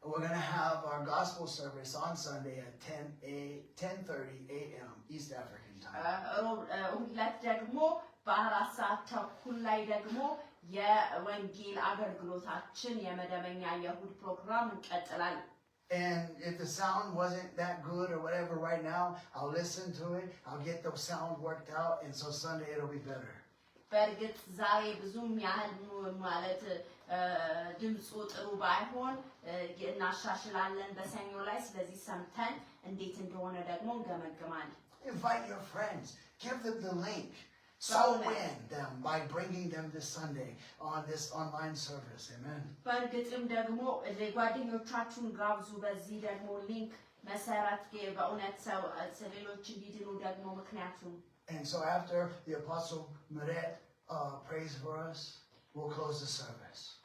We're going to have our gospel service on Sunday at 10:30 a.m. East African time. And if the sound wasn't that good or whatever right now, I'll listen to it. I'll get the sound worked out, and so Sunday it'll be better. Invite your friends. Give them the link. So win them by bringing them this Sunday on this online service. Amen. And so after the Apostle Meret prays for us, we'll close the service.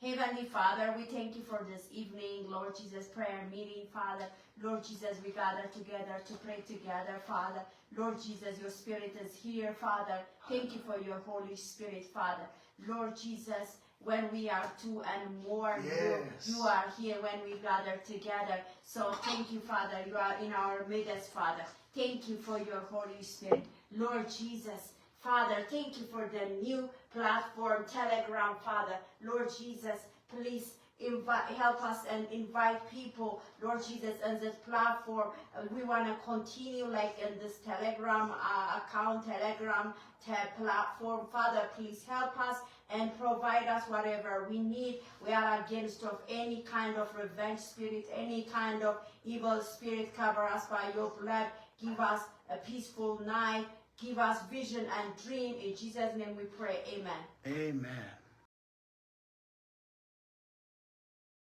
Heavenly Father, we thank you for this evening, Lord Jesus, prayer meeting, Father. Lord Jesus, we gather together to pray together, Father. Lord Jesus, your Spirit is here, Father. Thank you for your Holy Spirit, Father. Lord Jesus, when we are two and more, Yes. you are here when we gather together. So thank you, Father. You are in our midst, Father. Thank you for your Holy Spirit. Lord Jesus, Father, thank you for the new platform, Telegram, Father. Lord Jesus, please help us and invite people, Lord Jesus, on this platform. We want to continue like in this Telegram account, Telegram platform. Father, please help us and provide us whatever we need. We are against of any kind of revenge spirit, any kind of evil spirit. Cover us by your blood. Give us a peaceful night. Give us vision and dream. In Jesus' name we pray. Amen. Amen.